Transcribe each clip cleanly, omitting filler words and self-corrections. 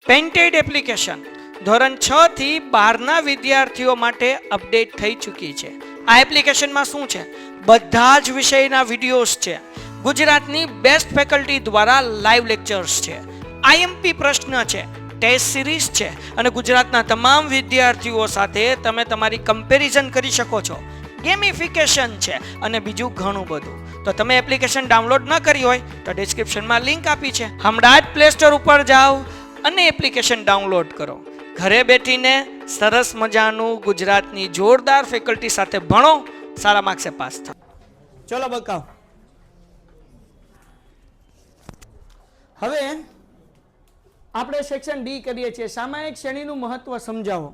Painted application ધોરણ 6 થી 12ના વિદ્યાર્થીઓ માટે અપડેટ થઈ ચૂકી છે. આ એપ્લિકેશનમાં શું છે? બધા જ વિષયના વિડીયોઝ છે. ગુજરાતની બેસ્ટ ફેકલ્ટી દ્વારા લાઈવ લેક્ચર્સ છે. આઈએમપી પ્રશ્ન છે, ટેસ્ટ સિરીઝ છે અને ગુજરાતના તમામ વિદ્યાર્થીઓ સાથે તમે તમારી કમ્પેરિઝન કરી શકો છો. ગેમિફિકેશન છે અને બીજું ઘણું બધું. તો તમે એપ્લિકેશન ડાઉનલોડ ન કરી હોય તો ડિસ્ક્રિપ્શનમાં લિંક આપી છે. હમણાં જ પ્લે સ્ટોર ઉપર જાઓ અને એપ્લિકેશન ડાઉનલોડ કરો. ઘરે બેઠીને સરસ મજાનું ગુજરાતની જોરદાર ફેકલ્ટી સાથે ભણો, સારા માર્ક્સે પાસ થાઓ. ચલો બકાવ. હવે આપણે સેક્શન ડી કરીએ છીએ. સામાયિક શ્રેણીનું મહત્વ સમજાવો.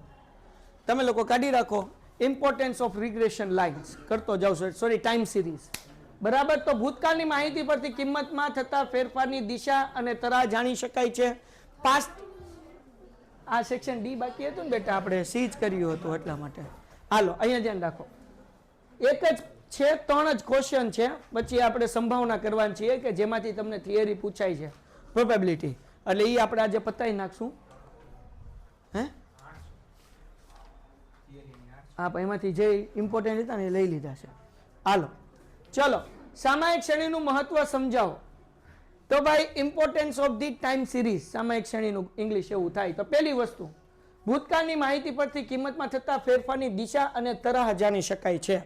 તમે લોકો કાઢી રાખો. ઇમ્પોર્ટન્સ ઓફ રિગ્રેશન લાઇન્સ કરતો જાવ. Sorry, time series. બરાબર. તો ભૂતકાળની માહિતી પરથી કિંમતમાં થતા ફેરફારની દિશા અને તરાહ જાણી શકાય છે. પાસ્ટ આ સેક્શન ડી બાકી હતું ને બેટા, આપણે સી જ કર્યું હતું એટલા માટે. હાલો અહીંયા ધ્યાન રાખો. એક જ છે, 3 જ ક્વેશ્ચન છે. પછી આપણે સંભાવના કરવાની છે કે જેમાંથી તમને થિયરી પૂછાય છે, પ્રોબેબિલિટી. એટલે એ આપણે આજે પતાવી નાખશું. હે હા, એમાંથી જે ઇમ્પોર્ટન્ટ હતા ને એ લઈ લીધા છે. હાલો ચલો, સામાયિક શ્રેણીનું મહત્વ સમજાવો. તો ભાઈ importance of the time series, સામાયિક શ્રેણીનું ઇંગ્લિશ એવું થાય. તો પહેલી વસ્તુ, ભૂતકાળની માહિતી પરથી કિંમતમાં થતા ફેરફારની દિશા અને તરાહ જાણી શકાય છે.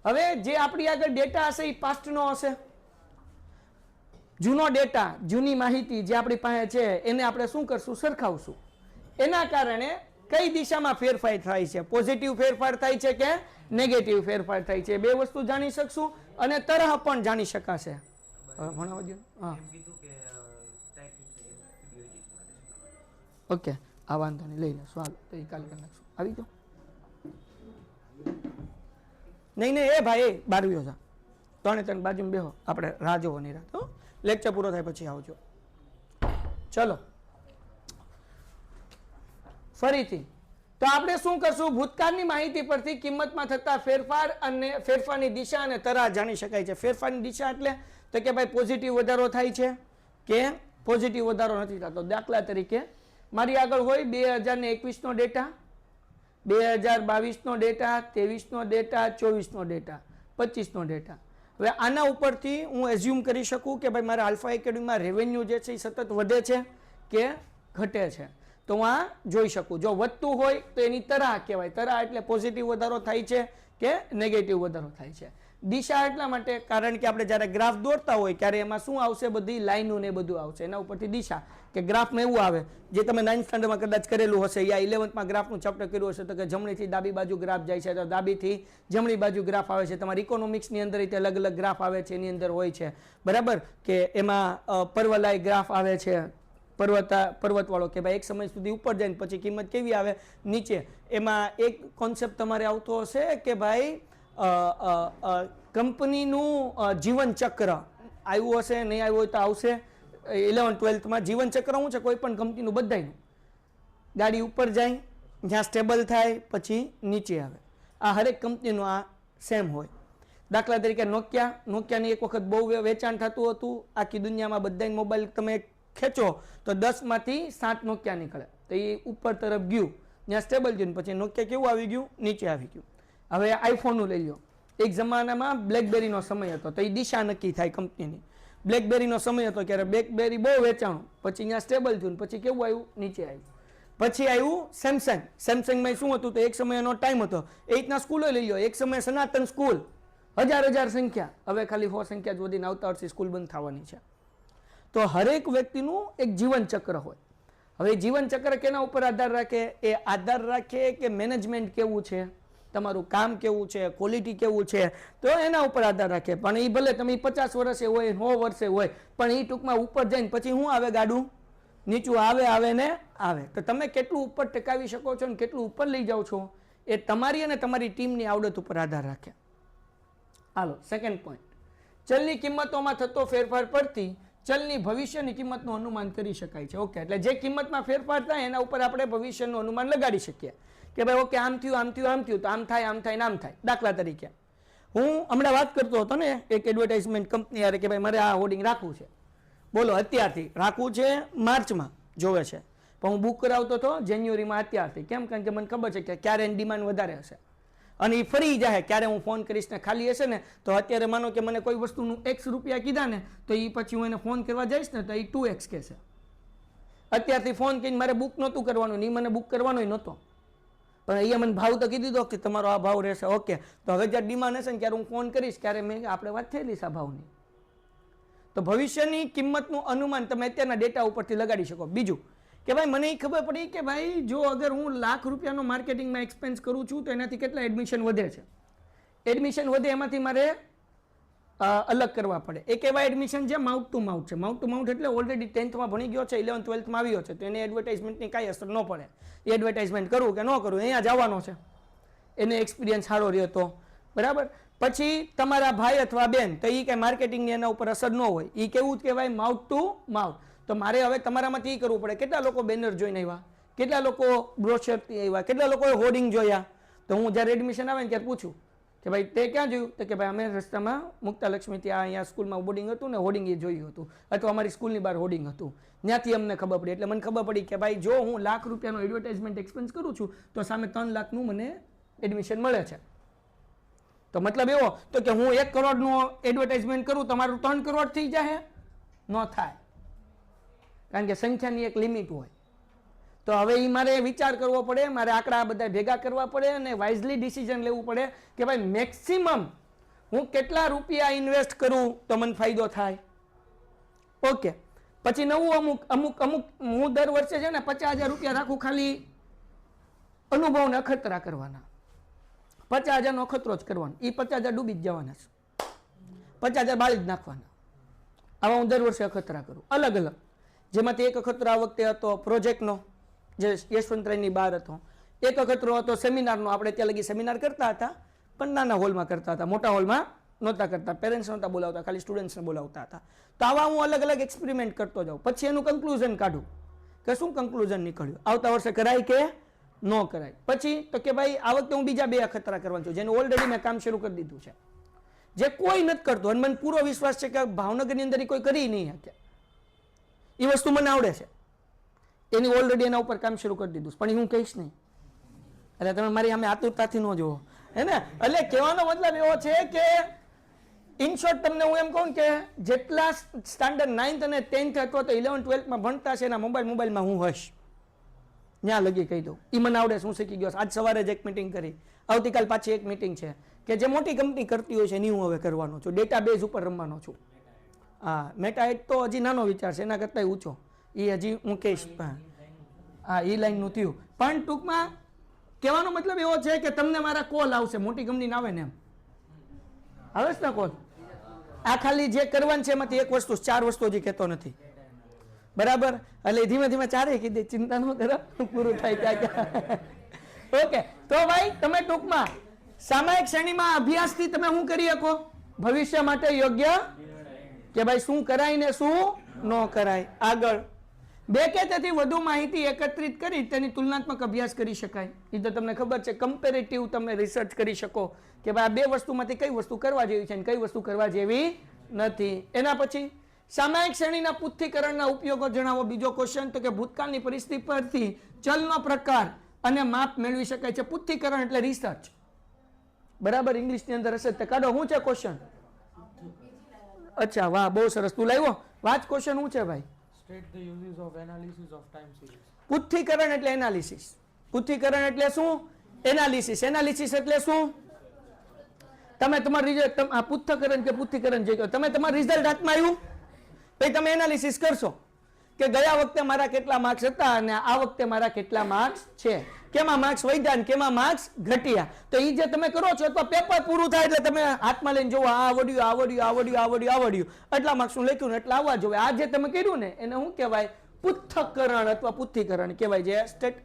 હવે જે આપણી આગળ ડેટા હશે એ પાસ્ટનો હશે. જૂનો ડેટા, જૂની માહિતી જે આપણી પાસે છે એને આપણે શું કરશું? સરખાવશું. એના કારણે કઈ દિશામાં ફેરફાર થાય છે, પોઝિટિવ ફેરફાર થાય છે કે નેગેટિવ ફેરફાર થાય છે, બે વસ્તુ જાણી શકશું અને તરાહ પણ જાણી શકાશે. ભણાવવા દો. હા ઓકે, આ વાંધો નહીં, લઈ લેશું. હાલો તો એ કાલે કરી નાખશું. આવી જાઓ. નહીં એ ભાઈ 12 જા 3 બાજુમાં બેહો. આપણે રાહ જોવો નહીં રાહ. લેક્ચર પૂરો થાય પછી આવજો. ચલો ફરીથી. તો આપણે શું કરશું? ભૂતકાળની માહિતી પરથી કિંમતમાં થતા ફેરફાર અને ફેરફારની દિશા અને તરાહ જાણી શકાય છે. ફેરફારની દિશા એટલે તો કે ભાઈ પોઝિટિવ વધારો થાય છે કે પોઝિટિવ વધારો નથી થતો. દાખલા તરીકે મારી આગળ હોય 2021 નો ડેટા, 2022 નો ડેટા, 23 નો ડેટા, 24 નો ડેટા, 25 નો ડેટા. હવે આના ઉપરથી હું એઝ્યુમ કરી શકું કે ભાઈ મારા આલ્ફા એકેડમીમાં રેવન્યુ જે છે એ સતત વધે છે કે ઘટે છે. તો હું આ જોઈ શકું. જો વધતું હોય તો એની તરાહ કહેવાય. તરાહ એટલે પોઝિટિવ વધારો થાય છે કે નેગેટિવ વધારો થાય છે. દિશા એટલા માટે કારણ કે આપણે જ્યારે ગ્રાફ દોરતા હોય ત્યારે એમાં શું આવશે? બધી લાઈનો ને બધું આવશે. એના ઉપરથી દિશા કે ગ્રાફમાં એવું આવે, જે તમે 9th સ્ટાન્ડર્ડમાં કદાચ કરેલું હશે યા 11thમાં ગ્રાફનું ચેપ્ટર કર્યું હશે, તો કે જમણીથી ડાબી બાજુ ગ્રાફ જાય છે, તો ડાબીથી જમણી બાજુ ગ્રાફ આવે છે. તમારી ઇકોનોમિક્સની અંદર રીતે અલગ અલગ ગ્રાફ આવે છે, એની અંદર હોય છે. બરાબર કે એમાં પર્વલાય ગ્રાફ આવે છે, પર્વતવાળો કે ભાઈ એક સમય સુધી ઉપર જાય ને પછી કિંમત કેવી આવે? નીચે. એમાં એક કોન્સેપ્ટ તમારે આવતો હશે કે ભાઈ કંપનીનું જીવન ચક્ર આવ્યું હશે, નહીં આવ્યું હોય તો આવશે 11th-12thમાં. જીવન ચક્ર શું છે? કોઈ પણ કંપનીનું બધાયનું. ગાડી ઉપર જાય, જ્યાં સ્ટેબલ થાય પછી નીચે આવે. આ હરેક કંપનીનું આ સેમ હોય. દાખલા તરીકે નોકિયાની એક વખત બહુ વેચાણ થતું હતું. આખી દુનિયામાં બધા મોબાઈલ તમે ખેંચો તો 10માંથી 7 નોકિયા નીકળે. તો એ ઉપર તરફ ગયું, જ્યાં સ્ટેબલ ગયું, પછી નોકિયા કેવું આવી ગયું? નીચે આવી ગયું. હવે આઈફોનનું લઈ લો. એક જમાનામાં બ્લેકબેરીનો સમય હતો, તો એ દિશા નક્કી થાય કંપનીની. બ્લેકબેરીનો સમય હતો ત્યારે બ્લેકબેરી બહુ વેચાણું, પછી અહીંયા સ્ટેબલ થયું, પછી કેવું આવ્યું? નીચે આવ્યું. પછી આવ્યું સેમસંગ. સેમસંગમાં શું હતું? તો એક સમયનો ટાઈમ હતો. એ રીતના સ્કૂલો લઈ લો. એક સમય સનાતન સ્કૂલ, હજાર સંખ્યા. હવે ખાલી 4 સંખ્યા જ વધીને આવતા વર્ષે સ્કૂલ બંધ થવાની છે. તો હરેક વ્યક્તિનું એક જીવન ચક્ર હોય. હવે જીવન ચક્ર કેના ઉપર આધાર રાખે? એ આધાર રાખે કે મેનેજમેન્ટ કેવું છે, તમારું કામ કેવું છે, ક્વોલિટી કેવું છે, તો એના ઉપર આધાર રાખે. પણ એ ભલે તમે 50 વર્ષે હોય, 100 વર્ષે હોય, પણ એ ટૂંકમાં ઉપર જઈને પછી શું આવે? ગાડું નીચું આવે ને આવે. તો તમે કેટલું ઉપર ટકાવી શકો છો ને કેટલું ઉપર લઈ જાઓ છો એ તમારી અને તમારી ટીમની આવડત ઉપર આધાર રાખે. હાલો સેકન્ડ પોઈન્ટ, ચલની કિંમતોમાં થતો ફેરફાર પરથી ચલની ભવિષ્યની કિંમતનું અનુમાન કરી શકાય છે. ઓકે, એટલે જે કિંમતમાં ફેરફાર થાય એના ઉપર આપણે ભવિષ્યનું અનુમાન લગાડી શકીએ કે ભાઈ ઓકે આમ થયું તો આમ થાય ને આમ થાય. દાખલા તરીકે હું હમણાં વાત કરતો હતો ને એક એડવર્ટાઇઝમેન્ટ કંપની યારે કે ભાઈ મારે આ હોર્ડિંગ રાખવું છે. બોલો અત્યારથી રાખવું છે, માર્ચમાં જોવે છે. પણ હું બુક કરાવતો હતો જાન્યુઆરીમાં અત્યારથી. કેમ? કારણ કે મને ખબર છે કે ક્યારે એની ડિમાન્ડ વધારે હશે અને એ ફરી જાય ક્યારે હું ફોન કરીશ ને ખાલી હશે ને તો અત્યારે માનો કે મને કોઈ વસ્તુનું x રૂપિયા કીધા ને તો એ પછી હું એને ફોન કરવા જઈશ ને તો એ 2x કહેશે. અત્યારથી ફોન કરીને મારે બુક નહોતું કરવાનું, નહીં મને બુક કરવાનો નહોતો, પણ અહીંયા મને ભાવ તો કીધી દો કે તમારો આ ભાવ રહેશે. ઓકે, તો હવે જ્યારે ડિમાન્ડ હશે ને ત્યારે હું ફોન કરીશ ક્યારે મેં આપણે વાત થયેલી છે આ ભાવની. તો ભવિષ્યની કિંમતનું અનુમાન તમે અત્યારના ડેટા ઉપરથી લગાડી શકો. બીજું કે ભાઈ મને એ ખબર પડી કે ભાઈ જો અગર હું ₹1,00,000 માર્કેટિંગમાં એક્સપેન્સ કરું છું તો એનાથી કેટલા એડમિશન વધે છે. એડમિશન વધે એમાંથી મારે અલગ કરવા પડે. એક એવા એડમિશન છે માઉન્ટ ટુ માઉન્ટ છે. માઉન્ટ ટુ માઉન્ટ એટલે ઓલરેડી 10થમાં ભણી ગયો છે, 11th 12thમાં આવ્યો છે, તો એને એડવર્ટાઇઝમેન્ટની કાંઈ અસર ન પડે. એ એડવર્ટાઇઝમેન્ટ કરવું કે ન કરવું અહીંયા જવાનો છે, એને એક્સપિરિયન્સ સારો રહ્યો તો બરાબર. પછી તમારા ભાઈ અથવા બેન તો એ કાંઈ માર્કેટિંગની એના ઉપર અસર ન હોય, એ કેવું કહેવાય માઉન્ટ ટુ માઉન્ટ. તો મારે હવે તમારામાંથી એ કરવું પડે કેટલા લોકો બેનર જોઈને આવ્યા, કેટલા લોકો બ્રોશરથી આવ્યા, કેટલા લોકોએ હોર્ડિંગ જોયા. તો હું જ્યારે એડમિશન આવે ને ત્યારે પૂછું કે ભાઈ તે ક્યાં જોયું, તો કે ભાઈ અમે રસ્તામાં મુક્તા લક્ષ્મી ત્યાં અહીંયા સ્કૂલમાં બોર્ડિંગ હતું ને હોર્ડિંગ એ જોયું હતું, અથવા અમારી સ્કૂલની બહાર હોર્ડિંગ હતું, ત્યાંથી અમને ખબર પડી. એટલે મને ખબર પડી કે ભાઈ જો હું ₹1,00,000 એડવર્ટાઇઝમેન્ટ એક્સપેન્સ કરું છું તો સામે 3 લાખનું મને એડમિશન મળે છે. તો મતલબ એવો તો કે હું 1 કરોડનું એડવર્ટાઇઝમેન્ટ કરું તો મારું 3 કરોડ થઈ જાય? ન થાય, કારણ કે સંખ્યાની એક લિમિટ હોય. તો હવે એ મારે વિચાર કરવો પડે, મારે આંકડા બધા ભેગા કરવા પડે અને વાઇઝલી ડિસિઝન લેવું પડે કે ભાઈ મેક્સિમમ હું કેટલા રૂપિયા ઇન્વેસ્ટ કરું તો મને ફાયદો થાય. ઓકે, પછી નવું અમુક હું દર વર્ષે છે ને ₹50,000 રાખું ખાલી અનુભવને અખતરા કરવાના. 50,000નો અખતરો જ કરવાનો, એ 50,000 ડૂબી જ જવાના છે, 50,000 બાળી જ નાખવાના. આવા હું દર વર્ષે અખતરા કરું અલગ અલગ. જેમાંથી એક અખતરો આ વખતે હતો પ્રોજેક્ટનો, જે યશવંતરાયની બહાર હતો. એક અખતરો હતો સેમિનારનો, આપણે ત્યાં લગી સેમિનાર કરતા હતા પણ નાના હોલમાં કરતા હતા, મોટા હોલમાં નહોતા કરતા, પેરેન્ટ્સ નહોતા બોલાવતા, ખાલી સ્ટુડન્ટ્સને બોલાવતા હતા. તો આવા હું અલગ અલગ એક્સપેરિમેન્ટ કરતો જાઉં, પછી એનું કન્ક્લુઝન કાઢું કે શું કન્ક્લુઝન નીકળ્યું, આવતા વર્ષે કરાય કે ન કરાય. પછી તો કે ભાઈ આ વખતે હું બીજા 2 અખતરા કરવાનું છું, જેનું ઓલરેડી મેં કામ શરૂ કરી દીધું છે, જે કોઈ નથી કરતું અને મને પૂરો વિશ્વાસ છે કે ભાવનગરની અંદર કોઈ કરી નહીં શકે. એ વસ્તુ મને આવડે છે, એની ઓલરેડી એના ઉપર કામ શરૂ કરી દીધું, પણ હું કહીશ નહીં. એટલે તમે મારી સામે આતુરતાથી ન જુઓ, હે ને. એટલે કહેવાનો મતલબ એવો છે કે ઇન શોર્ટ તમને હું એમ કહું કે જેટલા સ્ટાન્ડર્ડ 9th અને 10th અથવા તો 11th 12thમાં ભણતા છે એના મોબાઈલમાં હું હશ ત્યાં લગી કહી દઉં. એ મને આવડે, શું શીખી ગયો. આજ સવારે જ એક મિટિંગ કરી, આવતીકાલ પાછી એક મિટિંગ છે કે જે મોટી કંપની કરતી હોય છે એની હું હવે કરવાનો છું, ડેટાબેઝ ઉપર રમવાનો છું. હા, મેટા તો હજી નાનો વિચાર છે, એના કરતાં ઊંચો એ હજી હું કહીશ. હા, એ લાઈનનું થયું. પણ ટૂંકમાં કહેવાનો મતલબ એવો છે કે તમને મારા કોલ આવશે, મોટી કંપની આવે ને એમ આવે છે ને કોલ. આ ખાલી જે કરવાનું છે એમાંથી એક વસ્તુ, 4 વસ્તુ હજી કહેતો નથી બરાબર. એટલે ધીમે ધીમે 4 કીધી, ચિંતા ન કરો, પૂરું થાય ત્યાં. ઓકે, તો ભાઈ તમે ટૂંકમાં સામાયિક શ્રેણીમાં અભ્યાસથી તમે શું કરી શકો, ભવિષ્ય માટે યોગ્ય કે ભાઈ શું કરાય ને શું ન કરાય. આગળ 2 કે તેથી વધુ માહિતી એકત્રિત કરી તેની તુલનાત્મક અભ્યાસ કરી શકાય. એ તો તમને ખબર છે, કમ્પેરેટિવ તમે રિસર્ચ કરી શકો કે ભાઈ આ 2 વસ્તુમાંથી કઈ વસ્તુ કરવા જેવી છે અને કઈ વસ્તુ કરવા જેવી નથી. એના પછી સામાયિક શ્રેણીના પૃથ્થીકરણના ઉપયોગો જણાવો. બીજો ક્વેશ્ચન તો કે ભૂતકાળની પરિસ્થિતિ પરથી ચલનો પ્રકાર અને માપ મેળવી શકાય છે. પૃથ્થીકરણ એટલે રિસર્ચ બરાબર, ઇંગ્લિશની અંદર હશે તે કાઢો. શું છે ક્વેશ્ચન? અચ્છા, વાહ, બહુ સરસ, તું લાવ્યો. વાંચ ક્વેશ્ચન શું છે ભાઈ? State the uses of analysis of time series. પૃથ્થીકરણ એટલે એનાલિસિસ. પૃથ્થીકરણ એટલે શું? એનાલિસિસ. એનાલિસિસ એટલે શું? તમે તમારું રિઝલ્ટ, આ પૃથ્થકરણ કે પૃથ્થીકરણ જે કહો, તમે તમારું રિઝલ્ટ હાથમાં આવ્યું પછી તમે એનાલિસિસ કરશો કે ગયા વખતે મારા કેટલા માર્ક્સ હતા અને આ વખતે મારા કેટલા માર્ક્સ છે, કેમાં માર્ક્સ વધ્યા અને કેમાં માર્ક્સ ઘટ્યા. તો એ જે તમે કરો છો તો પેપર પૂરું થાય એટલે તમે હાથમાં લઈને જોવો, આવડ્યું, એટલા માર્ક્સનું લખ્યું ને એટલા આવવા જોઈએ. આ જે તમે કર્યું ને એને શું કહેવાય? પૃથ્થકરણ અથવા પૃથ્થીકરણ કહેવાય, જે સ્ટેટ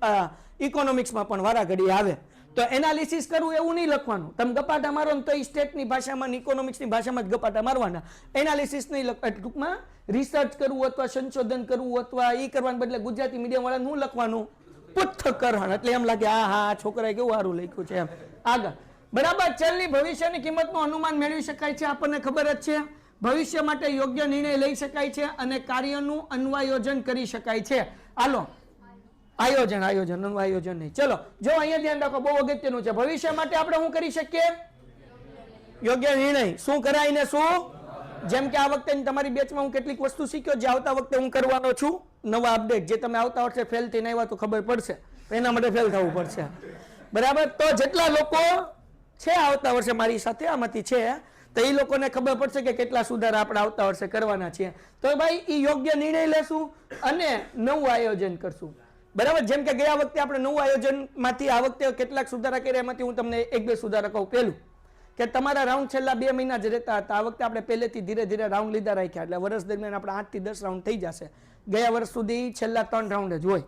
ઇકોનોમિક્સમાં પણ વારા ઘડી આવે. તો એનાલિસિસ કરવું એવું નહીં લખવાનું, તમે ગપાટા મારો ને તો એ સ્ટેટની ભાષામાં, ઇકોનોમિક્સની ભાષામાં જ ગપાટા મારવાના. એનાલિસિસ નહીં લખવાનું, ટૂંકમાં રિસર્ચ કરવું અથવા સંશોધન કરવું અથવા એ કરવાને બદલે ગુજરાતી મીડિયમ વાળાને શું લખવાનું? પૃથ્થકરણ. એટલે એમ લાગે હા છોકરાએ કેવું સારું લખ્યું છે એમ. આગળ બરાબર. ચલની ભવિષ્યની કિંમતનું અનુમાન મેળવી શકાય છે, આપણને ખબર જ છે. ભવિષ્ય માટે યોગ્ય નિર્ણય લઈ શકાય છે અને કાર્યનું અન્વયોજન કરી શકાય છે. હાલો આયોજન આયોજન આયોજન નહીં. ચલો જો અહીંયા ધ્યાન રાખો, બહુ અગત્યનું છે. ભવિષ્ય માટે આપણે શું કરી શકીએ? યોગ્ય નિર્ણય. શું કરાય ને શું? જેમ કે આ વખતે તમારી બેચમાં હું કેટલીક વસ્તુ શીખ્યો જે આવતા વખતે હું કરવાનો છું. નવા અપડેટ જે તમે આવતા વર્ષે ફેલ થઈને આવ્યા તો ખબર પડશે, એના માટે ફેલ થવું પડશે. બરાબર? તો જેટલા લોકો છે આવતા વર્ષે મારી સાથે આમાંથી છે, તો એ લોકોને ખબર પડશે કે કેટલા સુધારા આપણે આવતા વર્ષે કરવાના છીએ. તો ભાઈ એ યોગ્ય નિર્ણય લેશું અને નવું આયોજન કરશું. બરાબર? જેમ કે ગયા વખતે આપણે નવું આયોજનમાંથી આ વખતે કેટલાક સુધારા કર્યા, એમાંથી હું તમને 1-2 સુધારા કહું. પહેલું કે તમારા રાઉન્ડ છેલ્લા 2 મહિના જ રહેતા હતા, આ વખતે આપણે પહેલેથી ધીરે ધીરે રાઉન્ડ લીધા રાખ્યા, એટલે વર્ષ દરમિયાન આપણે 8 થી 10 રાઉન્ડ થઈ જશે. ગયા વર્ષ સુધી છેલ્લા 3 રાઉન્ડ જ હોય,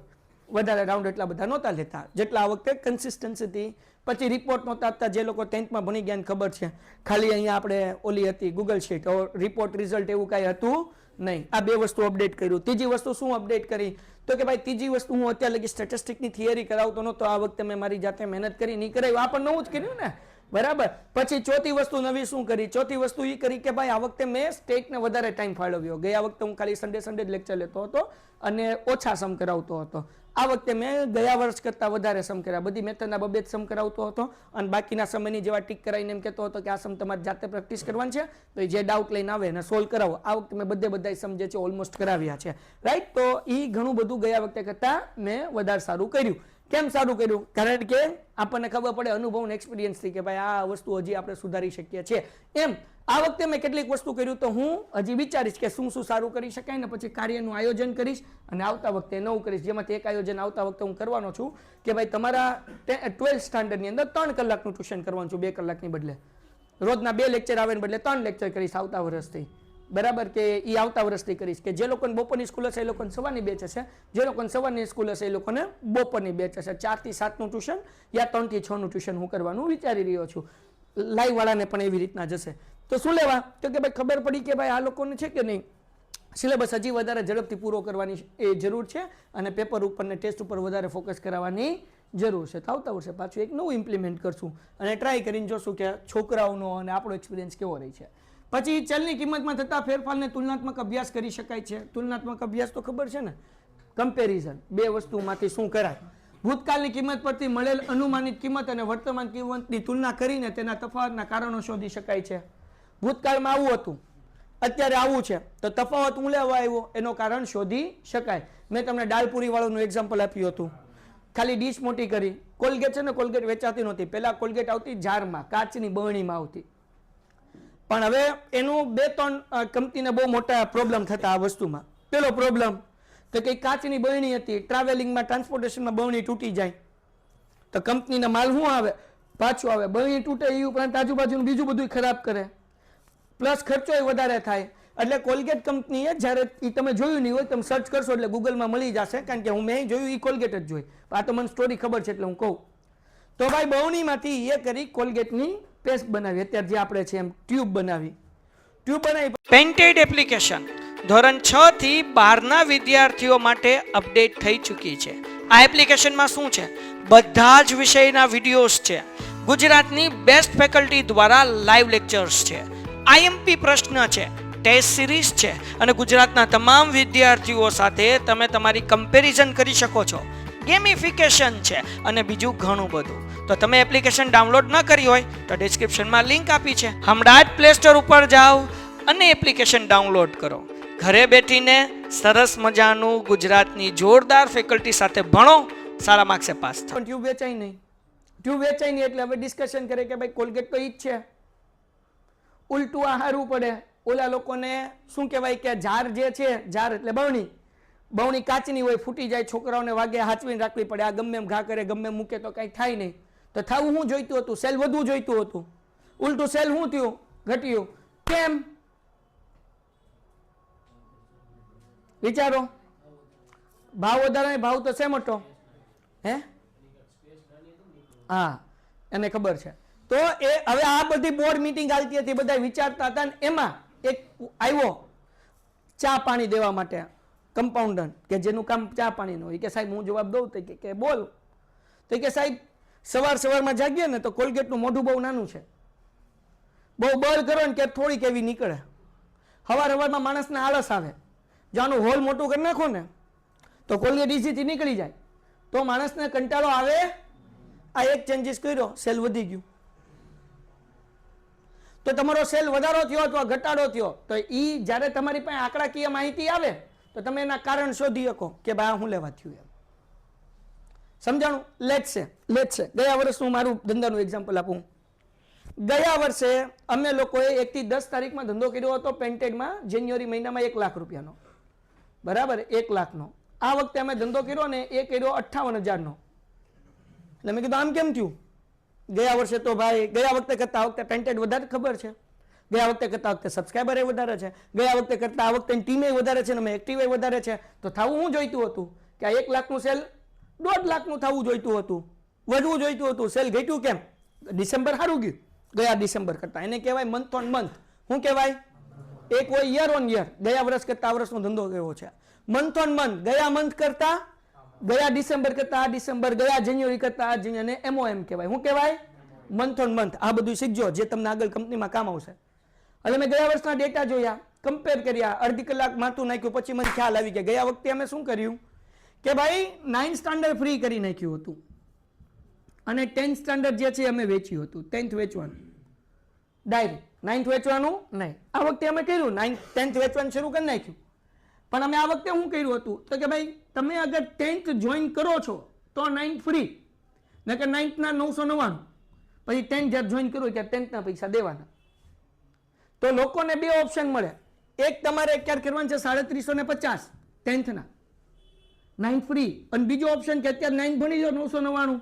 વધારે રાઉન્ડ એટલા બધા નહોતા લેતા જેટલા આ વખતે કન્સિસ્ટન્સીથી. પછી રિપોર્ટ નહોતા આપતા, જે લોકો 10th માં ભણી ગયા ખબર છે. ખાલી અહીંયા આપણે ઓલી હતી ગૂગલ શીટ, રિપોર્ટ રિઝલ્ટ એવું કાંઈ હતું નહીં. આ 2 વસ્તુ અપડેટ કર્યું. ત્રીજી વસ્તુ શું અપડેટ કરી? તો કે ભાઈ ત્રીજી વસ્તુ હું અત્યારે લગી સ્ટેટિસ્ટિકની થિયરી કરાવતો નહોતો, આ વખતે મેં મારી જાતે મહેનત કરી નહીં કરાવ્યું. આ પણ નવું જ કર્યું ને. બરાબર? પછી ચોથી વસ્તુ નવી શું કરી? ચોથી વસ્તુ એ કરી કે ભાઈ આ વખતે મેં સ્ટેટને વધારે ટાઈમ ફાળવ્યો. ગયા વખતે હું ખાલી સન્ડે જ લેક્ચર લેતો હતો અને ઓછા સમ કરાવતો હતો. આ વખતે મેં ગયા વર્ષ કરતાં વધારે સમ કર્યા. બધી મેથડના 2 સમ કરાવતો હતો અને બાકીના સમયની જેવા ટીક કરાવીને એમ કહેતો હતો કે આ સમ તમારે જાતે પ્રેક્ટિસ કરવાની છે, તો જે ડાઉટ લઈને આવે એને સોલ્વ કરાવો. આ વખતે મેં બધા સમ જે છે ઓલમોસ્ટ કરાવ્યા છે. રાઈટ? તો એ ઘણું બધું ગયા વખતે કરતાં મેં વધારે સારું કર્યું. કેમ સારું કર્યું? કારણ કે આપણને ખબર પડે અનુભવ અને એક્સપિરિયન્સથી કે ભાઈ આ વસ્તુ હજી આપણે સુધારી શકીએ છીએ. એમ આ વખતે મેં કેટલીક વસ્તુ કર્યું, તો હું હજી વિચારીશ કે શું સારું કરી શકાય ને પછી કાર્યનું આયોજન કરીશ અને આવતા વખતે નવું કરીશ. જેમાંથી એક આયોજન આવતા વખતે હું કરવાનો છું કે ભાઈ તમારા 12th સ્ટાન્ડર્ડની અંદર 3 કલાકનું ટ્યુશન કરવાનું છું, 2 કલાકની બદલે. રોજના 2 લેક્ચર આવે ને બદલે 3 લેક્ચર કરીશ આવતા વર્ષથી. બરાબર? કે એ આવતા વર્ષથી કરીશ. કે જે લોકોને બપોરની સ્કૂલ હશે એ લોકોને સવારની બેચ હશે, જે લોકોને સવારની સ્કૂલ હશે એ લોકોને બપોરની બેચ હશે. 4 થી 7નું ટ્યુશન યા 3 થી 6નું ટ્યુશન હું કરવાનું વિચારી રહ્યો છું. લાઈવ વાળાને પણ એવી રીતના જશે. તો શું લેવા? તો કે ભાઈ ખબર પડી કે ભાઈ આ લોકોને છે કે નહીં સિલેબસ હજી વધારે ઝડપથી પૂરો કરવાની એ જરૂર છે અને પેપર ઉપર ને ટેસ્ટ ઉપર વધારે ફોકસ કરાવવાની જરૂર છે. તો આવતા વર્ષે પાછું એક નવું ઇમ્પ્લિમેન્ટ કરશું અને ટ્રાય કરીને જોશું કે છોકરાઓનો અને આપણો એક્સપિરિયન્સ કેવો રહી છે. પછી ચલની કિંમતમાં થતા ફેરફારને તુલનાત્મક અભ્યાસ કરી શકાય છે. તુલનાત્મક અભ્યાસ તો ખબર છે ને, કમ્પેરિઝન. 2 વસ્તુમાંથી શું કરાય? ભૂતકાળની કિંમત પરથી મળેલ અનુમાનિત કિંમત અને વર્તમાન કિંમતની તુલના કરીને તેના તફાવતના કારણો શોધી શકાય છે. ભૂતકાળમાં આવું હતું, અત્યારે આવું છે, તો તફાવત હું લેવા આવ્યો એનો કારણ શોધી શકાય. મેં તમને દાલપુરી વાળાનું એક્ઝામ્પલ આપ્યું હતું. ખાલી ડીશ મોટી કરી. કોલગેટ છે ને, કોલગેટ વેચાતી નહોતી. પહેલા કોલગેટ આવતી જારમાં, કાચની બરણીમાં આવતી. પણ હવે એનું 2-3 કંપનીને બહુ મોટા પ્રોબ્લેમ થતા આ વસ્તુમાં. પેલો પ્રોબ્લેમ તો કે કાચની બરણી હતી, ટ્રાવેલિંગમાં ટ્રાન્સપોર્ટેશનમાં બરણી તૂટી જાય તો કંપનીના માલ શું આવે? પાછું આવે. બરણી તૂટે એ ઉપરાંત આજુબાજુનું બીજું બધું ખરાબ કરે, પ્લસ ખર્ચો વધારે થાય. એટલે કોલગેટ કંપનીએ જ્યારે એ તમે જોયું નહીં હોય, તમે સર્ચ કરશો એટલે ગૂગલમાં મળી જશે, કારણ કે હું મેં જોયું એ કોલગેટ જ જોઈ. આ તો મને સ્ટોરી ખબર છે એટલે હું કહું. તો ભાઈ બરણીમાંથી એ કરી કોલગેટની પેસ્ટ બનાવી. અત્યારે જે આપણે છે એમ ટ્યુબ બનાવી. પેન્ટેડ એપ્લિકેશન ધોરણ 6 થી 12ના વિદ્યાર્થીઓ માટે અપડેટ થઈ ચૂકી છે. આ એપ્લિકેશનમાં શું છે? બધા જ વિષયના વિડીયોઝ છે. ગુજરાતની બેસ્ટ ફેકલ્ટી દ્વારા લાઈવ લેક્ચર્સ છે, આઈએમપી પ્રશ્ન છે, ટેસ્ટ સિરીઝ છે અને ગુજરાતના તમામ વિદ્યાર્થીઓ સાથે તમે તમારી કમ્પેરિઝન કરી શકો છો. ગેમિફિકેશન છે અને બીજું ઘણું બધું. તો તમે એપ્લિકેશન ડાઉનલોડ ન કરી હોય તો ડિસ્ક્રિપ્શનમાં લિંક આપી છે, હમણાં જ પ્લે સ્ટોર ઉપર જાઓ અને એપ્લિકેશન ડાઉનલોડ કરો. ઘરે બેઠીને સરસ મજાનું ગુજરાતની જોરદાર ફેકલ્ટી સાથે ભણો, સારા માર્ક્સે પાસ થાઓ. ટ્યુબ વેચાય નહીં, ટ્યુબ વેચાય નહીં એટલે હવે ડિસ્કશન કરે કે ભાઈ કોલગેટ તો ઈ જ છે. ઉલટું આ હારવું પડે. ઓલા લોકોને શું કહેવાય કે ઝાર જે છે, ઝાર એટલે બરણી, બરણી કાચની હોય, ફૂટી જાય, છોકરાઓને વાગે, હાચવીને રાખવી પડે. આ ગમે એમ ઘા કરે, ગમે એમ મૂકે તો કાંઈ થાય નહીં. તો થવું શું જોઈતું હતું? સેલ વધવું જોઈતું હતું. ઉલટું સેલ શું થયું? ઘટ્યું. કેમ? વિચારો. ભાવ વધારે, ભાવ તો શેમ હતો? હે? હા, એને ખબર છે. તો એ હવે આ બધી બોર્ડ મીટિંગ ચાલતી હતી, બધા વિચારતા હતા, એમાં એક આવ્યો ચા પાણી દેવા માટે કમ્પાઉન્ડર, કે જેનું કામ ચા પાણીનું હોય. કે સાહેબ હું જવાબ દઉં તો કે બોલ. તો કે સાહેબ સવારમાં જાગીએ ને તો કોલગેટનું મોઢું બહુ નાનું છે, બહુ બળ કરો ને કે થોડીક એવી નીકળે. સવારમાં માણસને આળસ આવે. જો આનું હોલ મોટું કરી નાખો ને તો કોલગેટ ઇઝીથી નીકળી જાય. તો માણસને કંટાળો આવે. આ એક ચેન્જીસ કર્યો, સેલ વધી ગયું. તો તમારો સેલ વધારો થયો અથવા ઘટાડો થયો તો ઈ જ્યારે તમારી પાસે આંકડાકીય માહિતી આવે તો તમે એના કારણ શોધી શકો કે ભાઈ શું લેવા થયું એમ. સમજાણું? લેટ્સ સે ગયા વર્ષનું મારું ધંધાનું એક્ઝામ્પલ આપું. ગયા વર્ષે અમે લોકોએ 1 થી 10 તારીખમાં ધંધો કર્યો હતો પેન્ટેડમાં, જાન્યુઆરી મહિનામાં 1 લાખ રૂપિયાનો, બરાબર, 1 લાખનો. આ વખતે અમે ધંધો કર્યો ને એ કર્યો 58,000નો. એટલે મેં કીધું આમ કેમ થયું? ગયા વર્ષે તો ભાઈ ગયા વખતે કરતા આ વખતે પેન્ટેડ વધારે ખબર છે, ગયા વખતે કરતા આ વખતે સબસ્ક્રાઈબર વધારે છે, ગયા વખતે કરતા આ વખતે ટીમે વધારે છે ને એક્ટિવ વધારે છે. તો થવું શું જોઈતું હતું કે આ 1 લાખનું સેલ 1.5 લાખનું થવું જોઈતું હતું, વધવું જોઈતું હતું. સેલ ઘટ્યું કેમ? ડિસેમ્બર સારું ગયું ગયા ડિસેમ્બર કરતા. એને કહેવાય મંથ ઓન મંથ. શું કહેવાય? એક હોય યર ઓન યર, ગયા વર્ષ કરતા આ વર્ષનો ધંધો કેવો છે. મંથ ઓન મંથ, ગયા મંથ કરતા ગયા ડિસેમ્બર કરતા આ ડિસેમ્બર, ગયા જાન્યુઆરી કરતા આ જાન્યુઆરી, MOM કહેવાય. શું કહેવાય? Month on month. આ બધું શીખજો જે તમને આગળ કંપનીમાં કામ આવશે. એટલે મેં ગયા વર્ષના ડેટા જોયા, કમ્પેર કર્યા, અડધી કલાક માથું નાખ્યું, પછી મને ખ્યાલ આવી ગયા ગયા વખતે અમે શું કર્યું કે ભાઈ 9th સ્ટાન્ડર્ડ ફ્રી કરી નાખ્યું હતું અને 10th સ્ટાન્ડર્ડ જે છે અમે વેચ્યું હતું. 10th વેચવાનું ડાયરેક્ટ, 9th વેચવાનું નહીં. આ વખતે અમે કર્યું 10th વેચવાનું શરૂ કરી નાખ્યું. પણ અમે આ વખતે શું કર્યું હતું તો કે ભાઈ તમે અગર 10th જોઈન કરો છો તો 9th ફ્રી, નકર 9th ના 999, પછી 10th જ્યારે જોઈન કરવું ત્યારે 10th ના પૈસા દેવાના. તો લોકોને 2 ઓપ્શન મળે. એક તમારે ક્યારે કરવાનું છે 350 10th ના 9th ફ્રી, અને બીજો ઓપ્શન કે અત્યારે 9th ભણી જો 999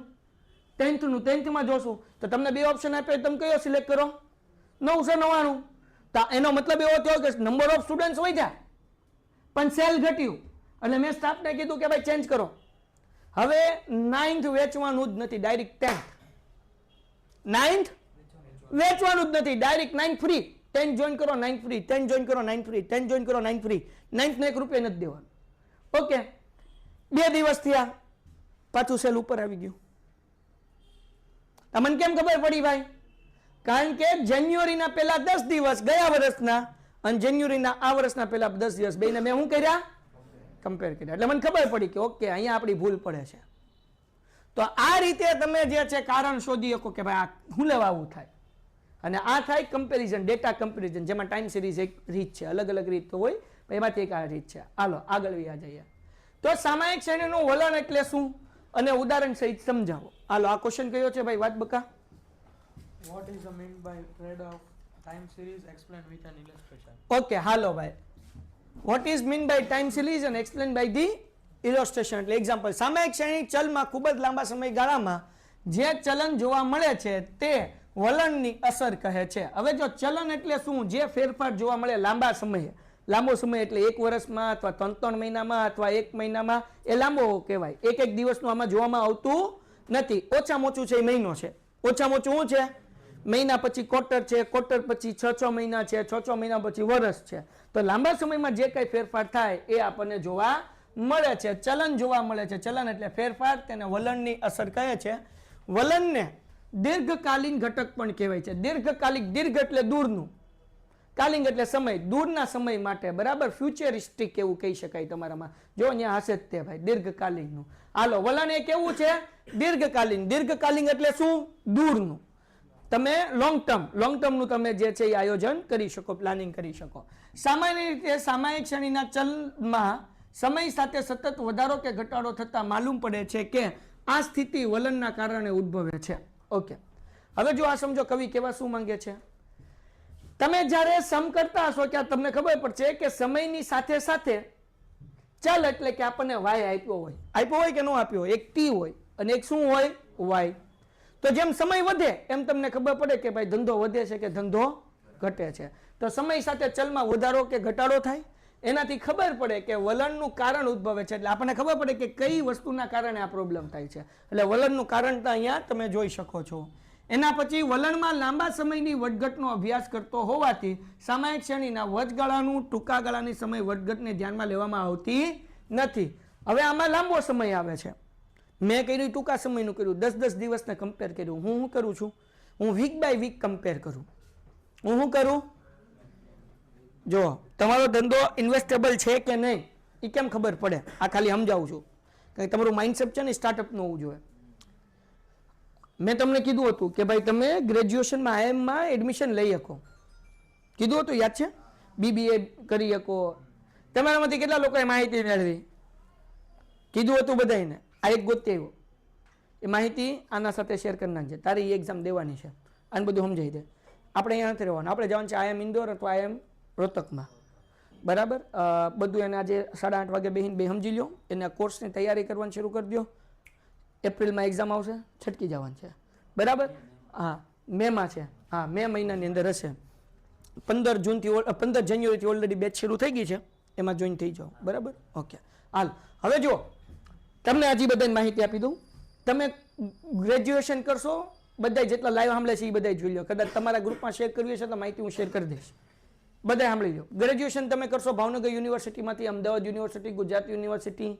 10th નું 10th માં જોશું. તો તમને 2 ઓપ્શન આપ્યો, તમે કયો સિલેક્ટ કરો? 999. તો એનો મતલબ એવો થયો કે નંબર ઓફ સ્ટુડન્ટ્સ વધ્યા પણ સેલ ઘટ્યું. એટલે મેં સ્ટાફને કીધું કે ભાઈ ચેન્જ કરો, હવે 9th વેચવાનું જ નથી, ડાયરેક્ટ 10th. 9th વેચવાનું જ નથી, direct 9th free. 10th join કરો 9th ફ્રી, 10th જોઈન કરો 9th ફ્રી, 10th જોઈન કરો 9th ફ્રી. 9th ને 1 રૂપિયા નથી દેવાનું. ઓકે, 2 દિવસ થયા પાછું સેલ ઉપર આવી ગયું. તમને કેમ ખબર પડી ભાઈ? કારણ કે જાન્યુઆરીના પહેલા 10 દિવસ ગયા વર્ષના અને જાન્યુઆરીના આ વર્ષના પહેલા 10 દિવસ બેને મેં શું કર્યા? કમ્પેર કર્યા. એટલે મને ખબર પડી કે ઓકે અહીંયા આપણી ભૂલ પડે છે. તો આ રીતે તમે જે છે કારણ શોધી શકો કે ભાઈ આ શું લેવા આવું થાય. અને આ થાય કમ્પેરિઝન, ડેટા કમ્પેરિઝન, જેમાં ટાઈમ સિરીઝ એક રીત છે, અલગ અલગ રીત તો હોય, એમાંથી એક આ રીત છે. હાલો આગળ વ્યા જઈએ. તો સામાયિક શ્રેણીનું વલણ એટલે શું અને ઉદાહરણ સહિત સમજાવો. હાલો આ ક્વેશ્ચન કયો છે ભાઈ? વાત બકા. What is the mean by trade-off time series? Explain with an illustration. Okay hello ભાઈ, what is mean by time series અને એક્સપ્લેન બાય ધી ઇલોસ્ટ્રેશન. એટલે એક્ઝામ્પલ, સામાયિક શ્રેણી ચલમાં ખૂબ જ લાંબા સમયગાળામાં જે ચલન જોવા મળે છે તે વલણની અસર કહે છે. હવે જો ચલન એટલે શું? જે ફેરફાર જોવા મળે લાંબા સમયે, લાંબો સમય એટલે 1 વર્ષમાં અથવા 3 મહિનામાં અથવા 1 મહિનામાં, એ લાંબો કહેવાય. એક દિવસનું આમાં જોવામાં આવતું નથી. ઓછામાં ઓછું છે એ મહિનો છે, ઓછામાં ઓછું શું છે? મહિના પછી ક્વાર્ટર છે, ક્વાર્ટર પછી 6 મહિના છે, 6 મહિના પછી વર્ષ છે. તો લાંબા સમયમાં જે કંઈ ફેરફાર થાય એ આપણને જોવા મળે છે, ચલન જોવા મળે છે. ચલન એટલે ફેરફાર, તેને વલણની અસર કહે છે. વલણને દીર્ઘકાલીન ઘટક પણ કહેવાય છે. દીર્ઘકાલિક, દીર્ઘ એટલે દૂરનું, કાલિંગ એટલે સમય, દૂરના સમય માટે, બરાબર, ફ્યુચરિસ્ટિક એવું કહી શકાય તમારામાં. જો અહીંયા હશે જ તે ભાઈ દીર્ઘકાલીનનું. હાલો વલણ એ કેવું છે? દીર્ઘકાલીન. દીર્ઘકાલીન એટલે શું? દૂરનું. તમે લોંગ ટર્મનું તમે જે છે એ આયોજન કરી શકો, પ્લાનિંગ કરી શકો. સામાન્ય રીતે સામાયિક શ્રેણીના ચલમાં સમય સાથે સતત વધારો કે ઘટાડો થતા માલુમ પડે છે કે આ સ્થિતિ વલણના કારણે ઉદ્ભવે છે. ઓકે, હવે જો આ સમજો કવિ કેવા શું માંગે છે. તમે જ્યારે સમ કરતા હશો ત્યારે તમને ખબર પડશે કે સમયની સાથે સાથે ચલ એટલે કે આપણને વાય આપ્યો હોય કે ન આપ્યો હોય, એક ટી હોય અને એક શું હોય? વાય. તો જેમ સમય વધે એમ તમને ખબર પડે કે ભાઈ ધંધો વધે છે કે ધંધો ઘટે છે. તો સમય સાથે ચલમાં વધારો કે ઘટાડો થાય, એનાથી ખબર પડે કે વલણનું કારણ ઉદ્ભવે છે. એટલે આપણને ખબર પડે કે કઈ વસ્તુના કારણે આ પ્રોબ્લેમ થાય છે. એટલે વલણનું કારણ તો અહીંયા તમે જોઈ શકો છો. એના પછી વલણમાં લાંબા સમયની વધઘટનો અભ્યાસ કરતો હોવાથી સામાયિક શ્રેણીના વચગાળાનું ટૂંકા ગાળાની સમય વધઘટને ધ્યાનમાં લેવામાં આવતી નથી. હવે આમાં લાંબો સમય આવે છે. મેં કર્યું ટૂંકા સમયનું કર્યું, 10 દિવસને કમ્પેર કર્યું. હું શું કરું છું? હું વીક બાય વીક કમ્પેર કરું. હું શું કરું? જો તમારો ધંધો ઇન્વેસ્ટેબલ છે કે નહીં એ કેમ ખબર પડે? આ ખાલી સમજાવું છું કારણ કે તમારું માઇન્ડસેટ છે ને સ્ટાર્ટઅપનું હોવું જોઈએ. મેં તમને કીધું હતું કે ભાઈ તમે ગ્રેજ્યુએશનમાં આઈએમમાં એડમિશન લઈ શકો, કીધું હતું યાદ છે? BBA કરી શકો. તમારામાંથી કેટલા લોકોએ માહિતી મેળવી? કીધું હતું બધાને. આ એક ગોતી આવ્યો એ માહિતી આના સાથે શેર કરી નાખજે. તારી એ એક્ઝામ દેવાની છે, આને બધું સમજાવી દે. આપણે અહીંયા નથી રહેવાનું, આપણે જવાનું છે IIM ઇન્દોર અથવા IIM રોહતકમાં. બરાબર? બધું એને આજે 8:30 વાગે બેહીને બે સમજી લો. એને કોર્સની તૈયારી કરવાની શરૂ કરી દો. એપ્રિલમાં એક્ઝામ આવશે, છટકી જવાનું છે. બરાબર? હા, મેમાં છે. હા, મે મહિનાની અંદર હશે. 15 જાન્યુઆરીથી ઓલરેડી બેચ શરૂ થઈ ગઈ છે, એમાં જોઈન થઈ જાઓ. બરાબર? ઓકે, હાલ હવે જો તમને હજી બધાની માહિતી આપી દઉં. તમે ગ્રેજ્યુએશન કરશો, બધા જેટલા લાઈવ સાંભળે છે એ બધા જોઈ લો. કદાચ તમારા ગ્રુપમાં શેર કરવી હશે તો માહિતી હું શેર કરી દઈશ. બધા સાંભળી લો. ગ્રેજ્યુએશન તમે કરશો ભાવનગર યુનિવર્સિટીમાંથી, અમદાવાદ યુનિવર્સિટી, ગુજરાત યુનિવર્સિટી,